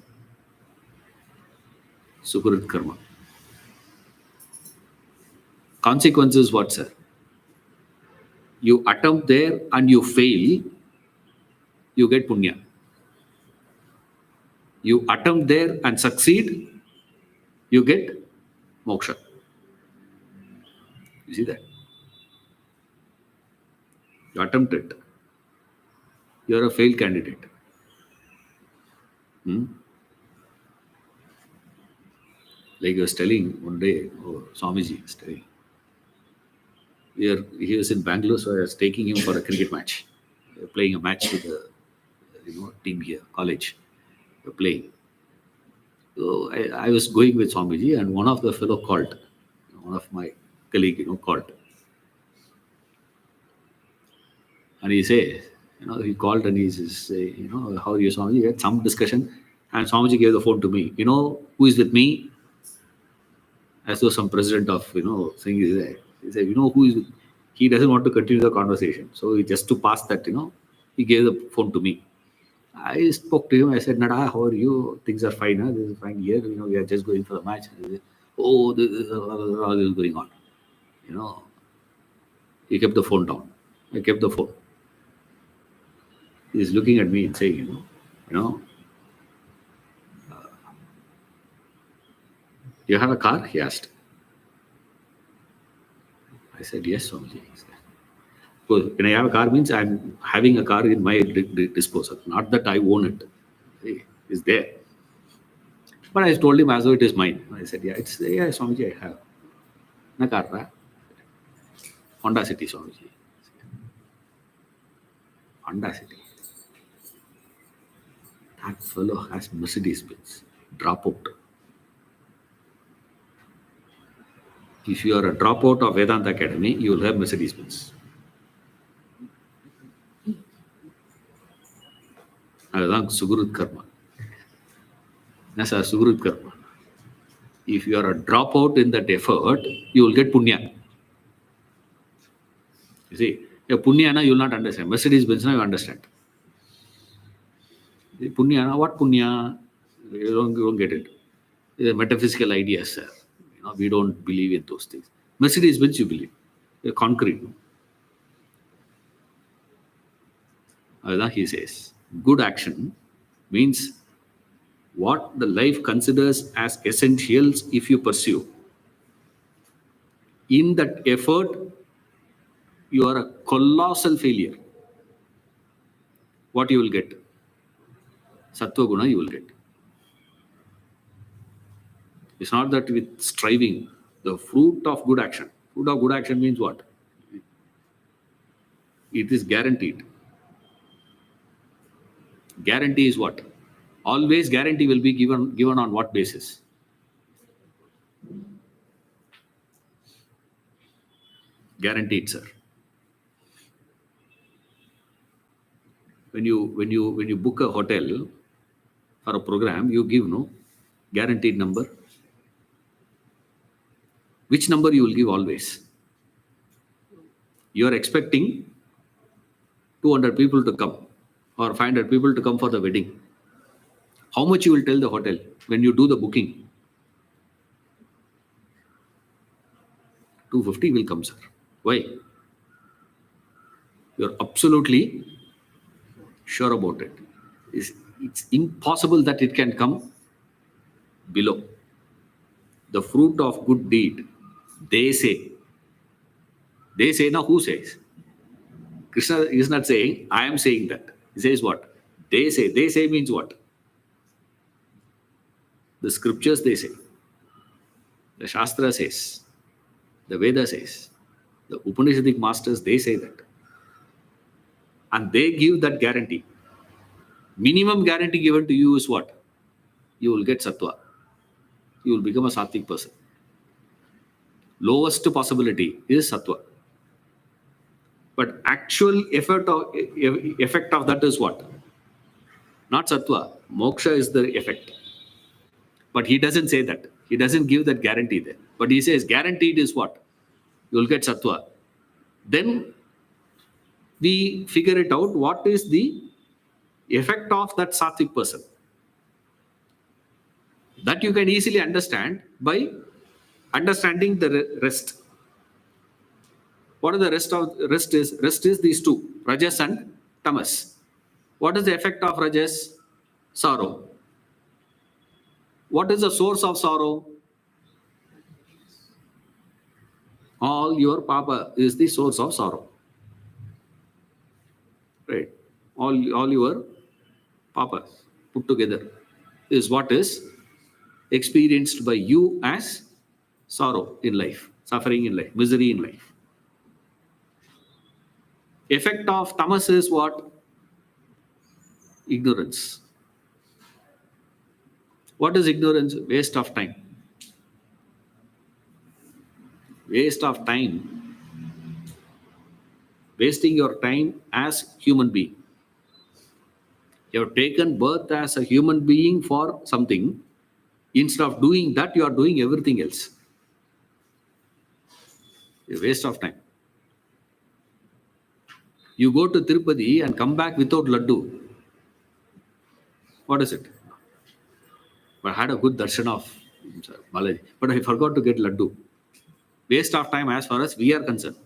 Sugrut Karma. Consequences what, sir? You attempt there and you fail, you get punya. You attempt there and succeed, you get moksha. You see that? You attempt it. You are a failed candidate. Like I was telling one day, Swamiji was telling. He was in Bangalore, so I was taking him for a cricket match. We were playing a match with the team here, college. We were playing. So I was going with Swamiji, and one of the fellow called. One of my colleague, called. And he says, he called and he says, how are you, Swamiji? We had some discussion, and Swamiji gave the phone to me. You know who is with me? As though some president of, thing is there. He said, who is, he doesn't want to continue the conversation. So just to pass that, he gave the phone to me. I spoke to him. I said, Nada, how are you? Things are fine. Huh? This is fine here. We are just going for the match. He said, oh, this is going on. He kept the phone down. I kept the phone. He's looking at me and saying, you have a car? He asked. I said, yes, Swamiji. So when I have a car means I'm having a car in my disposal. Not that I own it. It's there. But I told him as though it is mine. I said, yeah, Swamiji, I have. Na car, right? Honda City, Swamiji. Honda City. That fellow has Mercedes-Benz. Dropout. If you are a dropout of Vedanta Academy, you will have Mercedes-Benz. That's Sugrut Karma. That's a Sugrut Karma. If you are a dropout in that effort, you will get punya. You see, a punya you will not understand. Mercedes-Benz you understand. Punya, what punya? You don't get it. It's a metaphysical idea, sir. We don't believe in those things. Mercedes-Benz you believe. Concrete. He says, good action means what the life considers as essentials if you pursue. In that effort, you are a colossal failure. What you will get? Sattva guna you will get. It's not that with striving, the fruit of good action. Fruit of good action means what? It is guaranteed. Guarantee is what? Always guarantee will be given on what basis? Guaranteed, sir. When you book a hotel for a program, you give guaranteed number. Which number you will give always? You are expecting 200 people to come or 500 people to come for the wedding. How much you will tell the hotel when you do the booking? 250 will come, sir. Why? You are absolutely sure about it. It's impossible that it can come below. the fruit of good deed, they say. They say, now who says? Krishna is not saying, I am saying that. He says what? They say. They say means what? The scriptures they say. The Shastra says. The Veda says. The Upanishadic masters, they say that. And they give that guarantee. Minimum guarantee given to you is what? You will get sattva. You will become a sattvic person. Lowest possibility is sattva. But actual effect of that is what? Not sattva. Moksha is the effect. But he doesn't say that. He doesn't give that guarantee there. But he says guaranteed is what? You will get sattva. Then we figure it out. What is the effect of that sattvic person? That you can easily understand by understanding the rest. What is the rest of rest is? Rest is these two, Rajas and Tamas. What is the effect of Rajas? Sorrow. What is the source of sorrow? All your papa is the source of sorrow. Right? All your papas put together is what is experienced by you as sorrow in life, suffering in life, misery in life. Effect of tamas is what? Ignorance. What is ignorance? Waste of time. Waste of time. Wasting your time as human being. You have taken birth as a human being for something. Instead of doing that, you are doing everything else. A waste of time. You go to Tirupati and come back without laddu. What is it? But I had a good darshan of Balaji, but I forgot to get laddu. Waste of time as far as we are concerned.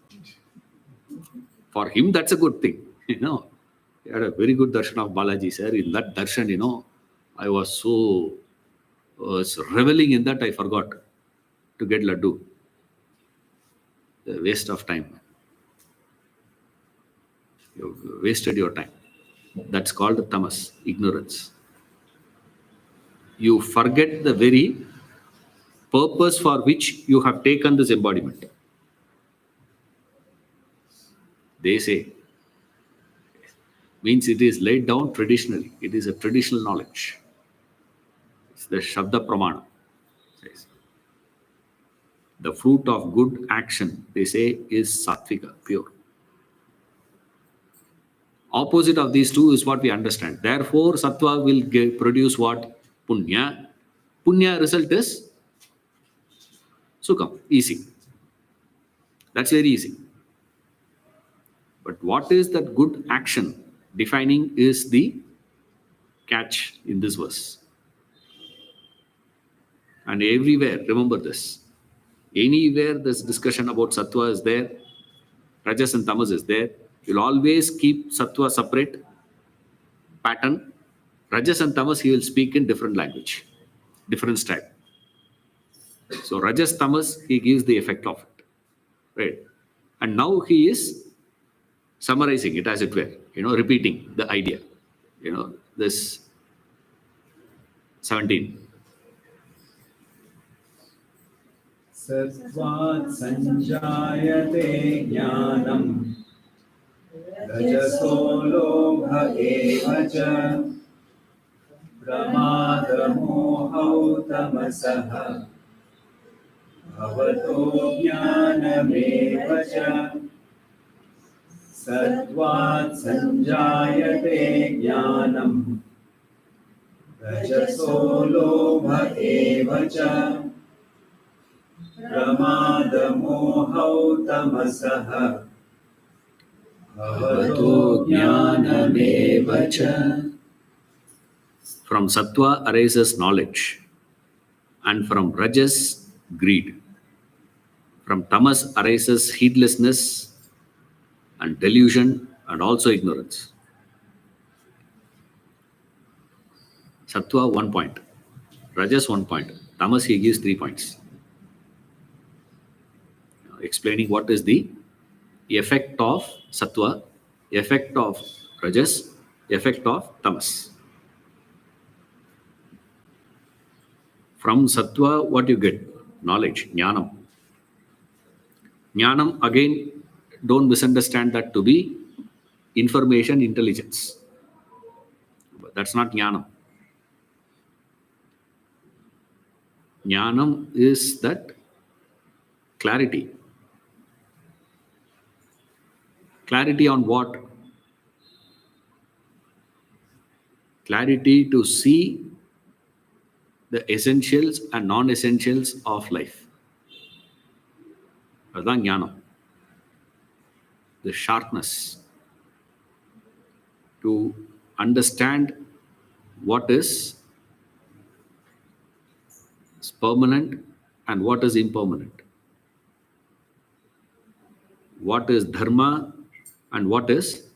For him, that's a good thing. He had a very good darshan of Balaji, sir. In that darshan, I was reveling in that I forgot to get laddu. The waste of time. You wasted your time. That's called tamas, ignorance. You forget the very purpose for which you have taken this embodiment. They say. Means it is laid down traditionally. It is a traditional knowledge. It's the Shabda Pramana. The fruit of good action, they say, is sattvika, pure. Opposite of these two is what we understand. Therefore, sattva will produce what? Punya. Punya result is sukham, easy. That's very easy. But what is that good action? Defining is the catch in this verse. And everywhere, remember this. Anywhere this discussion about sattva is there, rajas and tamas is there, you'll always keep sattva separate pattern. Rajas and tamas he will speak in different language, different style. So rajas, tamas, he gives the effect of it. Right? And now he is summarizing it as it were, repeating the idea. This 17. Sattvat sanjayate jnanam rajaso lobha eva cha pramada mohau tamasaha bhavato jnanameva cha Sattvat sanjayate jnanam rajaso lobha eva cha pramada mohau tamasaha bhavato jnanameva cha. From sattva arises knowledge, and from rajas, greed. From tamas arises heedlessness and delusion and also ignorance. Sattva 1 point, rajas 1 point, tamas he gives 3 points. explaining what is the effect of sattva, effect of rajas, effect of tamas. From sattva, what you get? Knowledge, jnanam. Jnanam, again, don't misunderstand that to be information intelligence. That's not jnanam. Jnanam is that clarity. Clarity on what? Clarity to see the essentials and non-essentials of life. That's jnana. The sharpness to understand what is permanent and what is impermanent. What is dharma and what is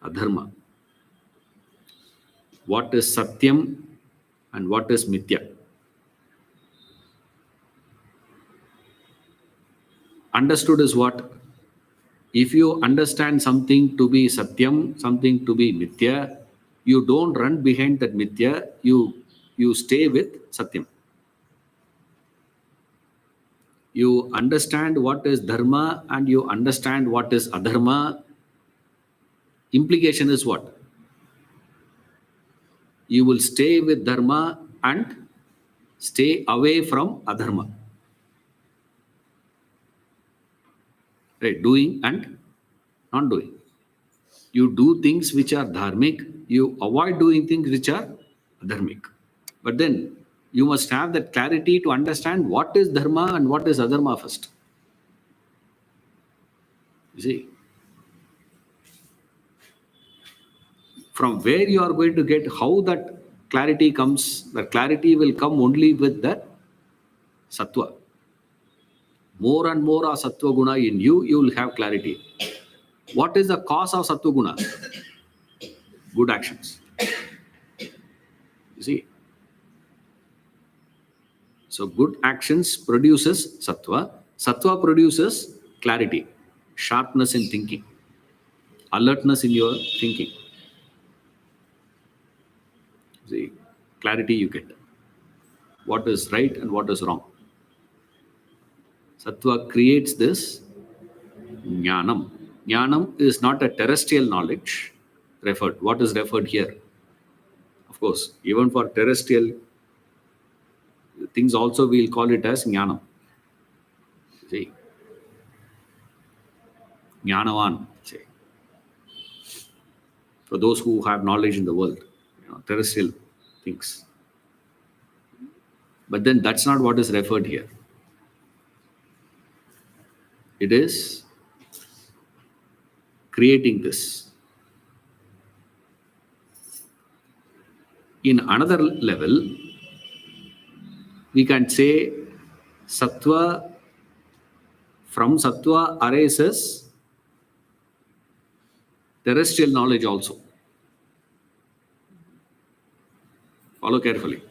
adharma. What is satyam and what is mithya. Understood is what? If you understand something to be satyam, something to be mithya, you don't run behind that mithya, you stay with satyam. You understand what is dharma and you understand what is adharma. Implication is what? You will stay with dharma and stay away from adharma. Right? Doing and not doing. You do things which are dharmic, you avoid doing things which are adharmic. But then you must have that clarity to understand what is dharma and what is adharma first. You see? From where you are going to get how that clarity comes, that clarity will come only with that sattva. More and more of sattva guna in you, you will have clarity. What is the cause of sattva guna? Good actions. You see? So good actions produces sattva. Sattva produces clarity, sharpness in thinking, alertness in your thinking. See, clarity you get. What is right and what is wrong. Sattva creates this jnanam. Jnanam is not a terrestrial knowledge referred. What is referred here? Of course, even for terrestrial things also we'll call it as jnanam. See, jnanavan, say. For those who have knowledge in the world, terrestrial things. But then that's not what is referred here. It is creating this. In another level, we can say sattva, from sattva arises terrestrial knowledge also. Follow carefully.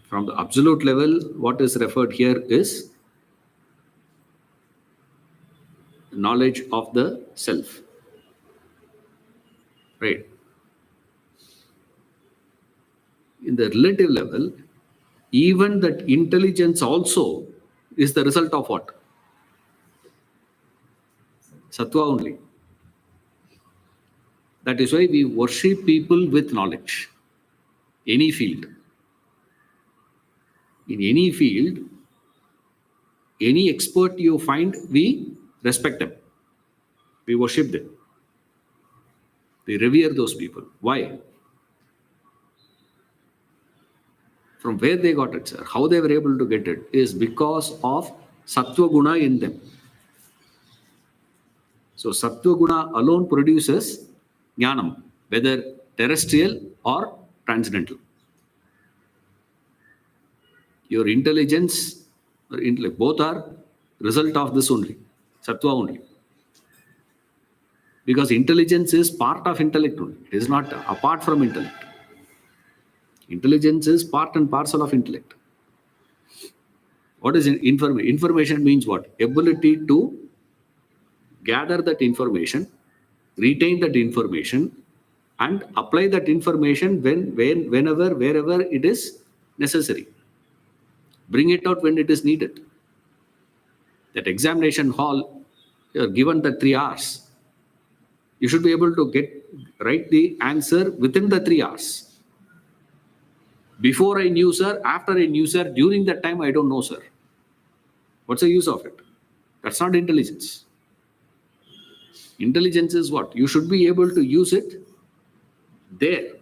From the absolute level, what is referred here is knowledge of the self. Right. In the relative level, even that intelligence also is the result of what? Sattva only. That is why we worship people with knowledge. Any field. In any field, any expert you find, we respect them. We worship them. We revere those people. Why? From where they got it, sir, how they were able to get it, is because of sattva guna in them. So sattva guna alone produces jnanam, whether terrestrial or transcendental. Your intelligence or intellect, both are result of this only, sattva only. Because intelligence is part of intellect only. It is not apart from intellect. Intelligence is part and parcel of intellect. What is information? Information means what? Ability to gather that information, retain that information, and apply that information whenever, wherever it is necessary. Bring it out when it is needed. That examination hall, you are given the 3 hours. You should be able to write the answer within the 3 hours. Before I knew, sir, after I knew, sir, during that time, I don't know, sir. What's the use of it? That's not intelligence. Intelligence is what? You should be able to use it there.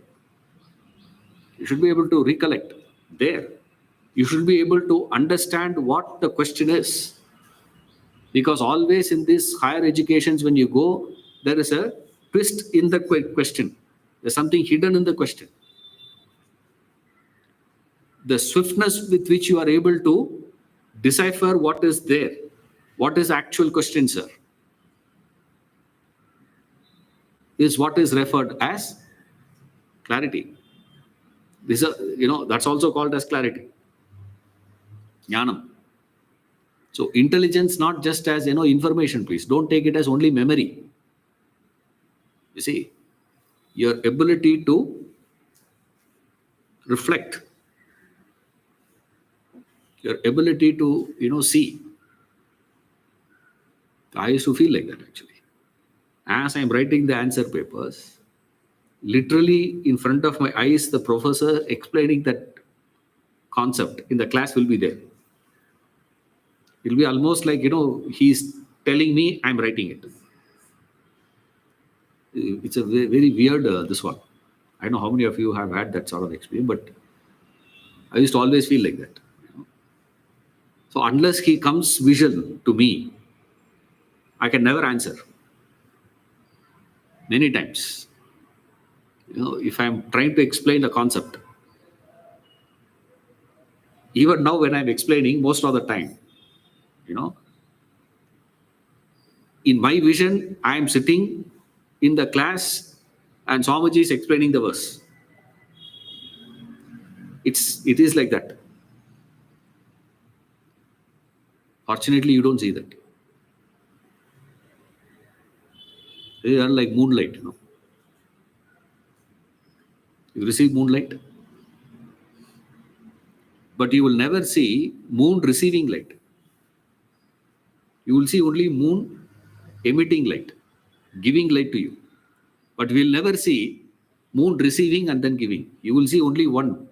You should be able to recollect there. You should be able to understand what the question is. Because always in these higher educations, when you go, there is a twist in the question. There's something hidden in the question. The swiftness with which you are able to decipher what is there, what is actual question, sir, is what is referred as clarity. This is, that's also called as clarity. Jnanam. So intelligence, not just as, information, please. Don't take it as only memory. You see, your ability to reflect, your ability to, see. I used to feel like that actually. As I'm writing the answer papers, literally in front of my eyes, the professor explaining that concept in the class will be there. It'll be almost like, he's telling me, I'm writing it. It's a very weird, this one. I don't know how many of you have had that sort of experience, but I used to always feel like that. So unless he comes vision to me, I can never answer. Many times, if I'm trying to explain a concept, even now when I'm explaining, most of the time, in my vision, I am sitting in the class and Swamiji is explaining the verse. It is like that. Fortunately, you don't see that. They are like moonlight, You receive moonlight, but you will never see moon receiving light. You will see only moon emitting light, giving light to you. But we will never see moon receiving and then giving. You will see only one.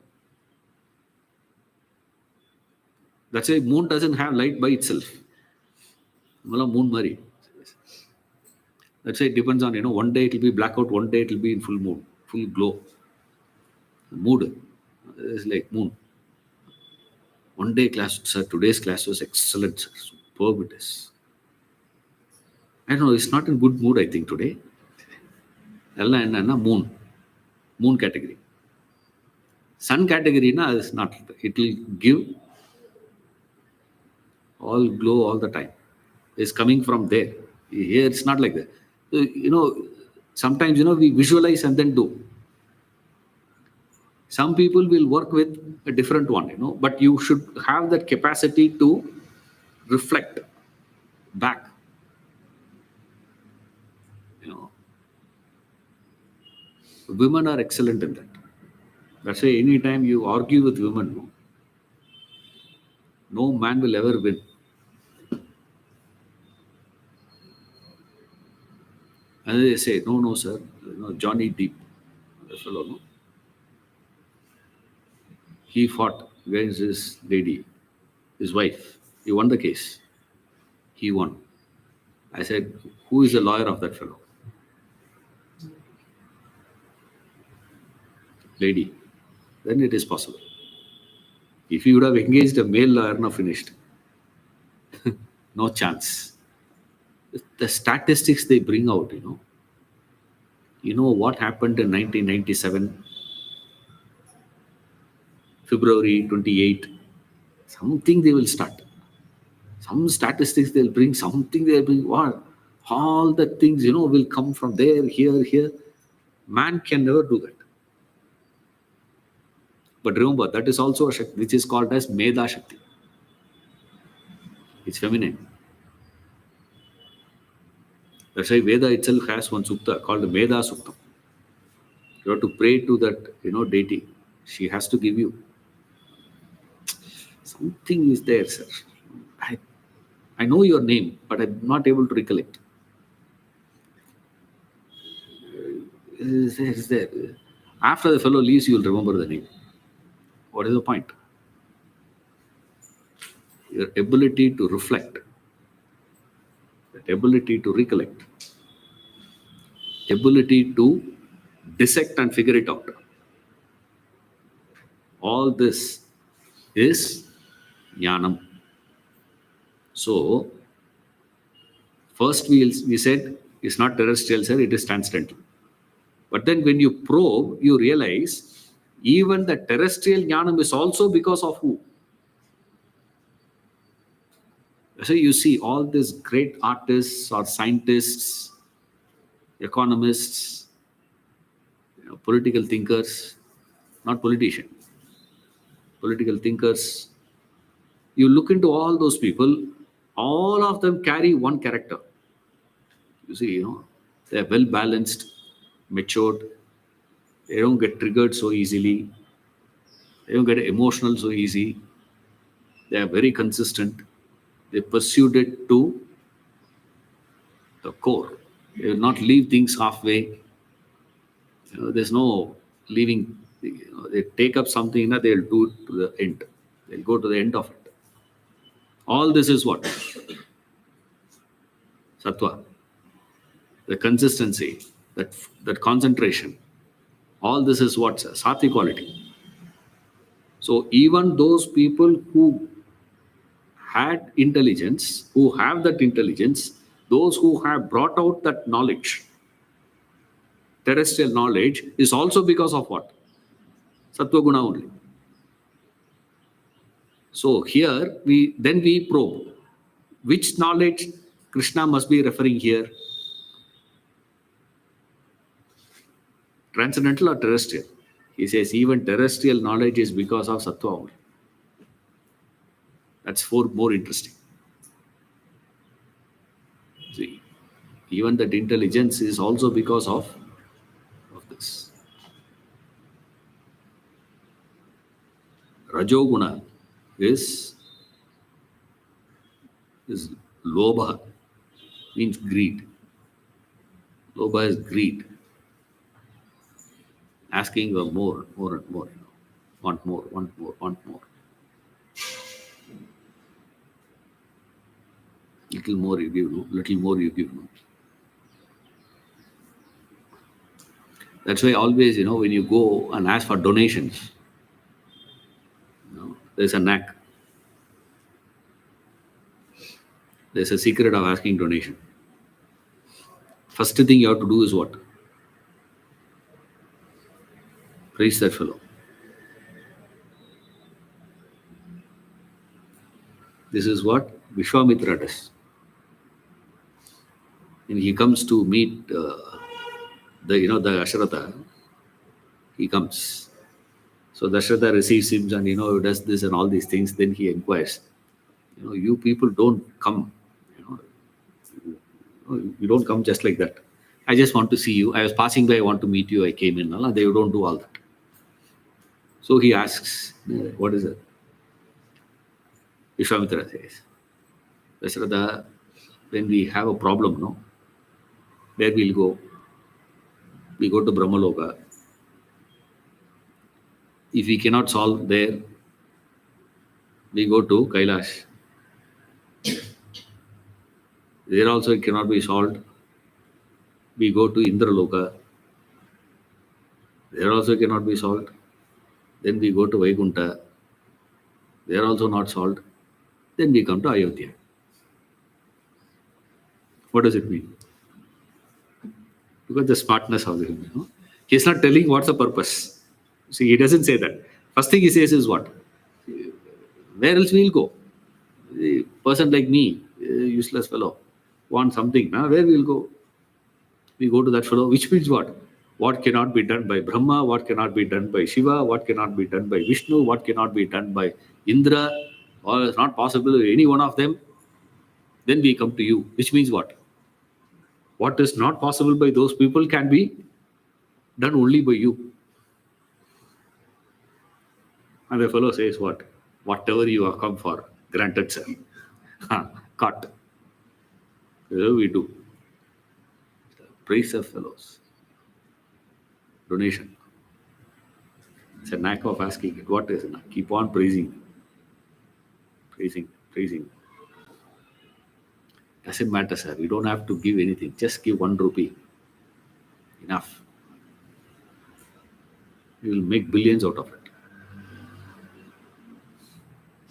That's why moon doesn't have light by itself. Moon Mari. That's why it depends on, one day it will be blackout, one day it will be in full moon, full glow. Mood is like moon. One day class, sir, today's class was excellent, sir. Superb it is. I don't know, it's not in good mood, I think, today. Moon. Moon category. Sun category is not. It will give all glow all the time. It's coming from there. Here it's not like that. So, sometimes, we visualize and then do. Some people will work with a different one, but you should have that capacity to reflect back. Women are excellent in that. That's why anytime you argue with women, no man will ever win. And they say, no, sir, Johnny Depp, the fellow, no? He fought against his lady, his wife. He won the case. He won. I said, who is the lawyer of that fellow? Lady. Then it is possible. If you would have engaged a male lawyer, now finished. No chance. The statistics they bring out, what happened in 1997, February 28, something they will start. Some statistics they'll bring, something they'll bring, what? All the things, will come from there, here. Man can never do that. But remember, that is also a Shakti, which is called as Medha Shakti. It's feminine. That's why Veda itself has one sukta called Meda Suktam. You have to pray to that, deity. She has to give you. Something is there, sir. I know your name, but I'm not able to recollect. Is there. After the fellow leaves, you will remember the name. What is the point? Your ability to reflect, that ability to recollect, ability to dissect and figure it out. All this is jnanam. So, first we said it's not terrestrial, sir, it is transcendental. But then when you probe, you realize even the terrestrial jnanam is also because of who? So you see all these great artists or scientists, economists, political thinkers, not politicians, political thinkers. You look into all those people, all of them carry one character. You see, they're well balanced, matured. They don't get triggered so easily. They don't get emotional so easy. They are very consistent. They pursued it to the core. They will not leave things halfway. There's no leaving. They take up something, they'll do it to the end. They'll go to the end of it. All this is what? Sattva. The consistency, that concentration. All this is what? Sattvic quality. So even those people who had intelligence, who have that intelligence, those who have brought out that knowledge, terrestrial knowledge, is also because of what? Sattva guna only. So here we probe which knowledge Krishna must be referring here. Transcendental or terrestrial? He says even terrestrial knowledge is because of Sattva only. That's more interesting. See, even that intelligence is also because of this. Rajoguna is lobha, means greed. Lobha is greed. Asking for more and more. Want more. Little more you give, little more you give. That's why always, when you go and ask for donations, there's a knack. There's a secret of asking donation. First thing you have to do is what? Praise that fellow. This is what Vishwamitra does. And he comes to meet the Asharatha. He comes. So Dasharatha receives him and, does this and all these things. Then he inquires, you people don't come, you don't come just like that. I just want to see you. I was passing by, I want to meet you. I came in. They don't do all that. So he asks, what is it? Vishwamitra says, Dasharatha, when we have a problem, where we'll go? We go to Brahmaloka. If we cannot solve there, we go to Kailash. There also it cannot be solved. We go to Indraloka. There also cannot be solved. Then we go to Vaikuntha. There also not solved. Then we come to Ayodhya. What does it mean? Because the smartness of him. He's not telling what's the purpose. See, he doesn't say that. First thing he says is what? Where else we'll go? A person like me, a useless fellow, want something. Where we'll go? We go to that fellow, which means what? What cannot be done by Brahma, what cannot be done by Shiva, what cannot be done by Vishnu, what cannot be done by Indra, or it's not possible with any one of them. Then we come to you, which means what? What is not possible by those people can be done only by you. And the fellow says, what? Whatever you have come for, granted, sir. Cut. Whatever we do. Praise the fellows. Donation. It's a knack of asking it. What is it? Keep on praising. Praising. Doesn't matter, sir. You don't have to give anything. Just give 1 rupee. Enough. You will make billions out of it.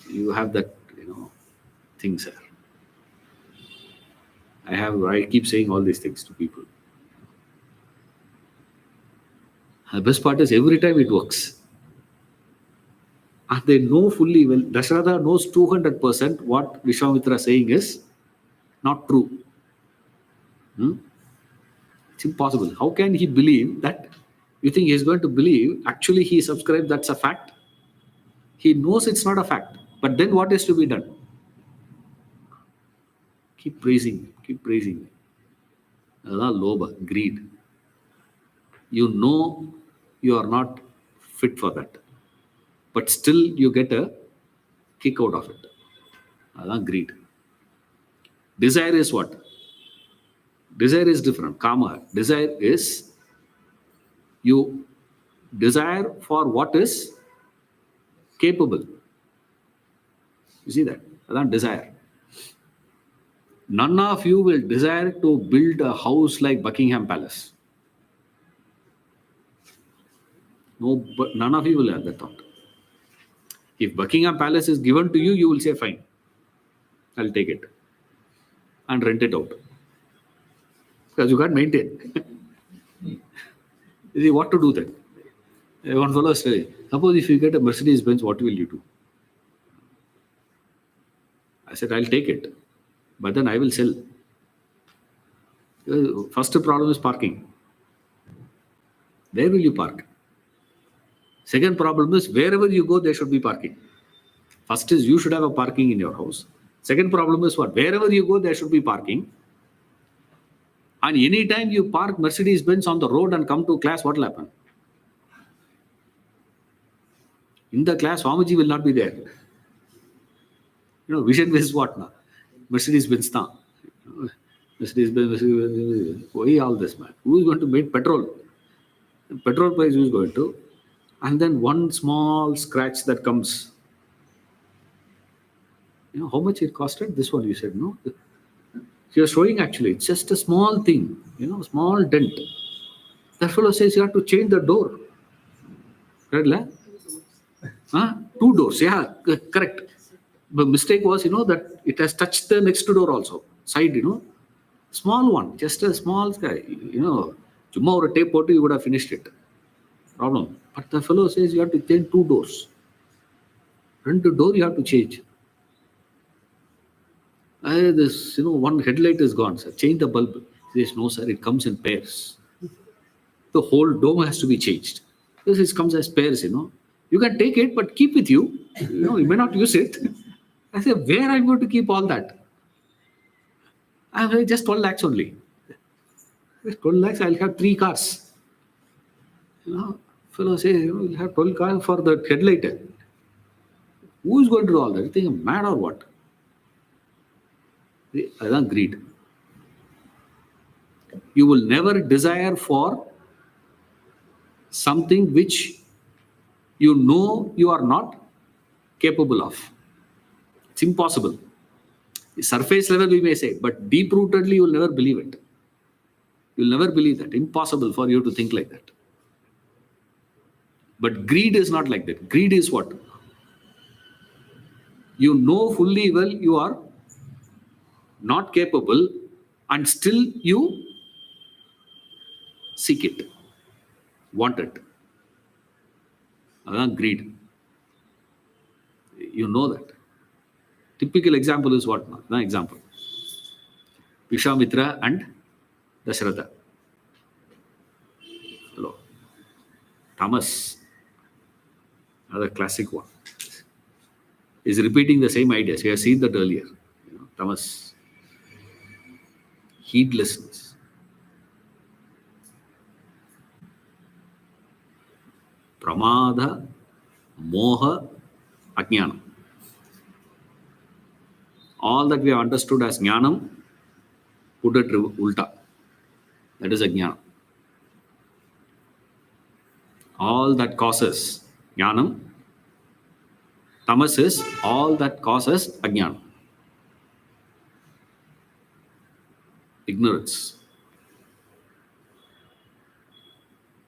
You have that, thing, sir. I keep saying all these things to people. The best part is every time it works. And they know fully well. Dasharatha knows 200% what Vishwamitra is saying is not true. It's impossible. How can he believe that? You think he is going to believe actually he subscribed, that's a fact? He knows it's not a fact. But then what is to be done? Keep praising. Lobha, greed. You know you are not fit for that. But still you get a kick out of it. Greed. Desire is what? Desire is different. Kama. Desire is you desire for what is capable. You see that? That's desire. None of you will desire to build a house like Buckingham Palace. No, but none of you will have that thought. If Buckingham Palace is given to you, you will say, fine, I'll take it and rent it out. Because you can't maintain. You see, what to do then? One fellow says, suppose if you get a Mercedes Benz, what will you do? I said, I'll take it, but then I will sell. First problem is parking. Where will you park? Second problem is wherever you go, there should be parking. First is you should have a parking in your house. Second problem is what? Wherever you go, there should be parking. And anytime you park Mercedes Benz on the road and come to class, what will happen? In the class, Swamiji will not be there. Vision is what now? Mercedes Benz. Mercedes Benz. Why all this, man? Who is going to make petrol? The petrol price who is going to? And then one small scratch that comes. How much it costed? This one you said, no? You're showing actually, it's just a small thing, small dent. That fellow says you have to change the door. Right? 2 doors, yeah, correct. The mistake was, that it has touched the next door also. Side, small one, just a small guy. Chumma or a tape photo, you would have finished it. Problem. But the fellow says you have to change 2 doors. Front door you have to change. This, one headlight is gone, sir. Change the bulb. He says, no, sir, it comes in pairs. The whole dome has to be changed. This comes as pairs, You can take it, but keep with you. You may not use it. I say, where I'm going to keep all that? I have just 12 lakhs only. 12 lakhs, I'll have 3 cars. Fellow says, you'll have 12 cars for the headlight. Who is going to do all that? You think I'm mad or what? That's greed. You will never desire for something which you know you are not capable of. It's impossible. Surface level we may say, but deep-rootedly you will never believe it. You will never believe that. Impossible for you to think like that. But greed is not like that. Greed is what? You know fully well you are not capable and still you seek it, want it. Greed. You know that. Typical example is what? Example. Vishwamitra and Dasharatha. Hello. Thomas, another classic one, is repeating the same ideas. You have seen that earlier. Thomas heedlessness. Pramada, moha, ajnanam. All that we have understood as jnanam, put it ulta. That is ajnanam. All that causes jnanam, tamas is all that causes ajnanam. Ignorance.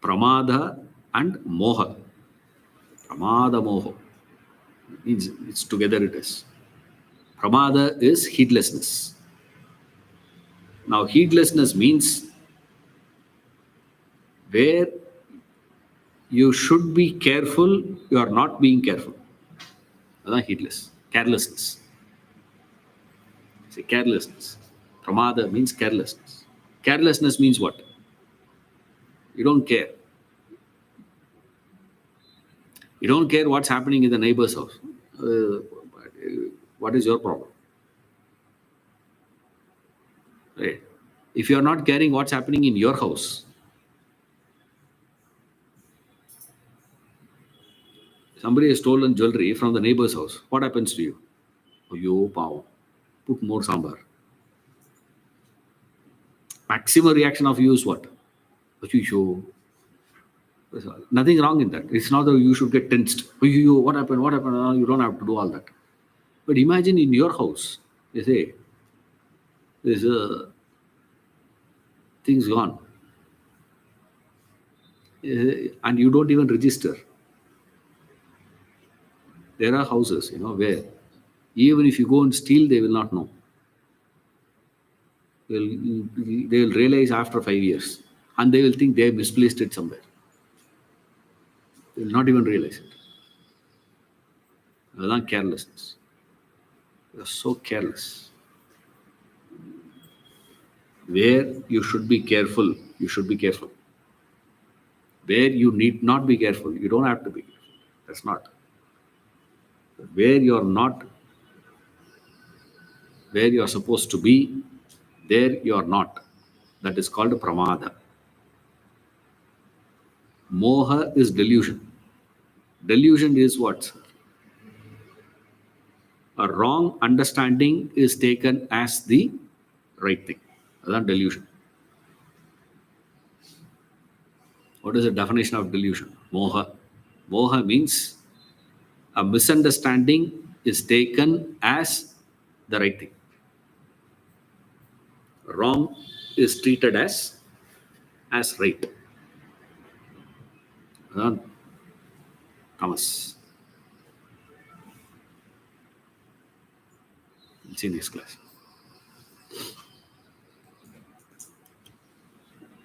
Pramada and moha. Pramada moha means it's together it is. Pramada is heedlessness. Now, heedlessness means where you should be careful, you are not being careful. That's heedless. Carelessness. See, carelessness. Pramada means carelessness. Carelessness means what? You don't care. You don't care what's happening in the neighbor's house. What is your problem? Right? If you are not caring what's happening in your house, somebody has stolen jewelry from the neighbor's house, what happens to you? Oh, you power. Put more sambar. Maximum reaction of you is what? Ayyo. Nothing wrong in that. It's not that you should get tensed. Ayyo, what happened? What happened? You don't have to do all that. But imagine in your house, they say, there's things gone. And you don't even register. There are houses, where even if you go and steal, they will not know. They will realize after 5 years. And they will think they have misplaced it somewhere. They will not even realize it. That's carelessness. You are so careless. Where you should be careful, you should be careful. Where you need not be careful, you don't have to be careful. That's not. Where you are not, where you are supposed to be, there you are not. That is called pramada. Moha is delusion. Delusion is what? A wrong understanding is taken as the right thing. That's delusion. What is the definition of delusion? Moha. Moha means a misunderstanding is taken as the right thing. Wrong is treated as right. Thomas. We'll see you next class.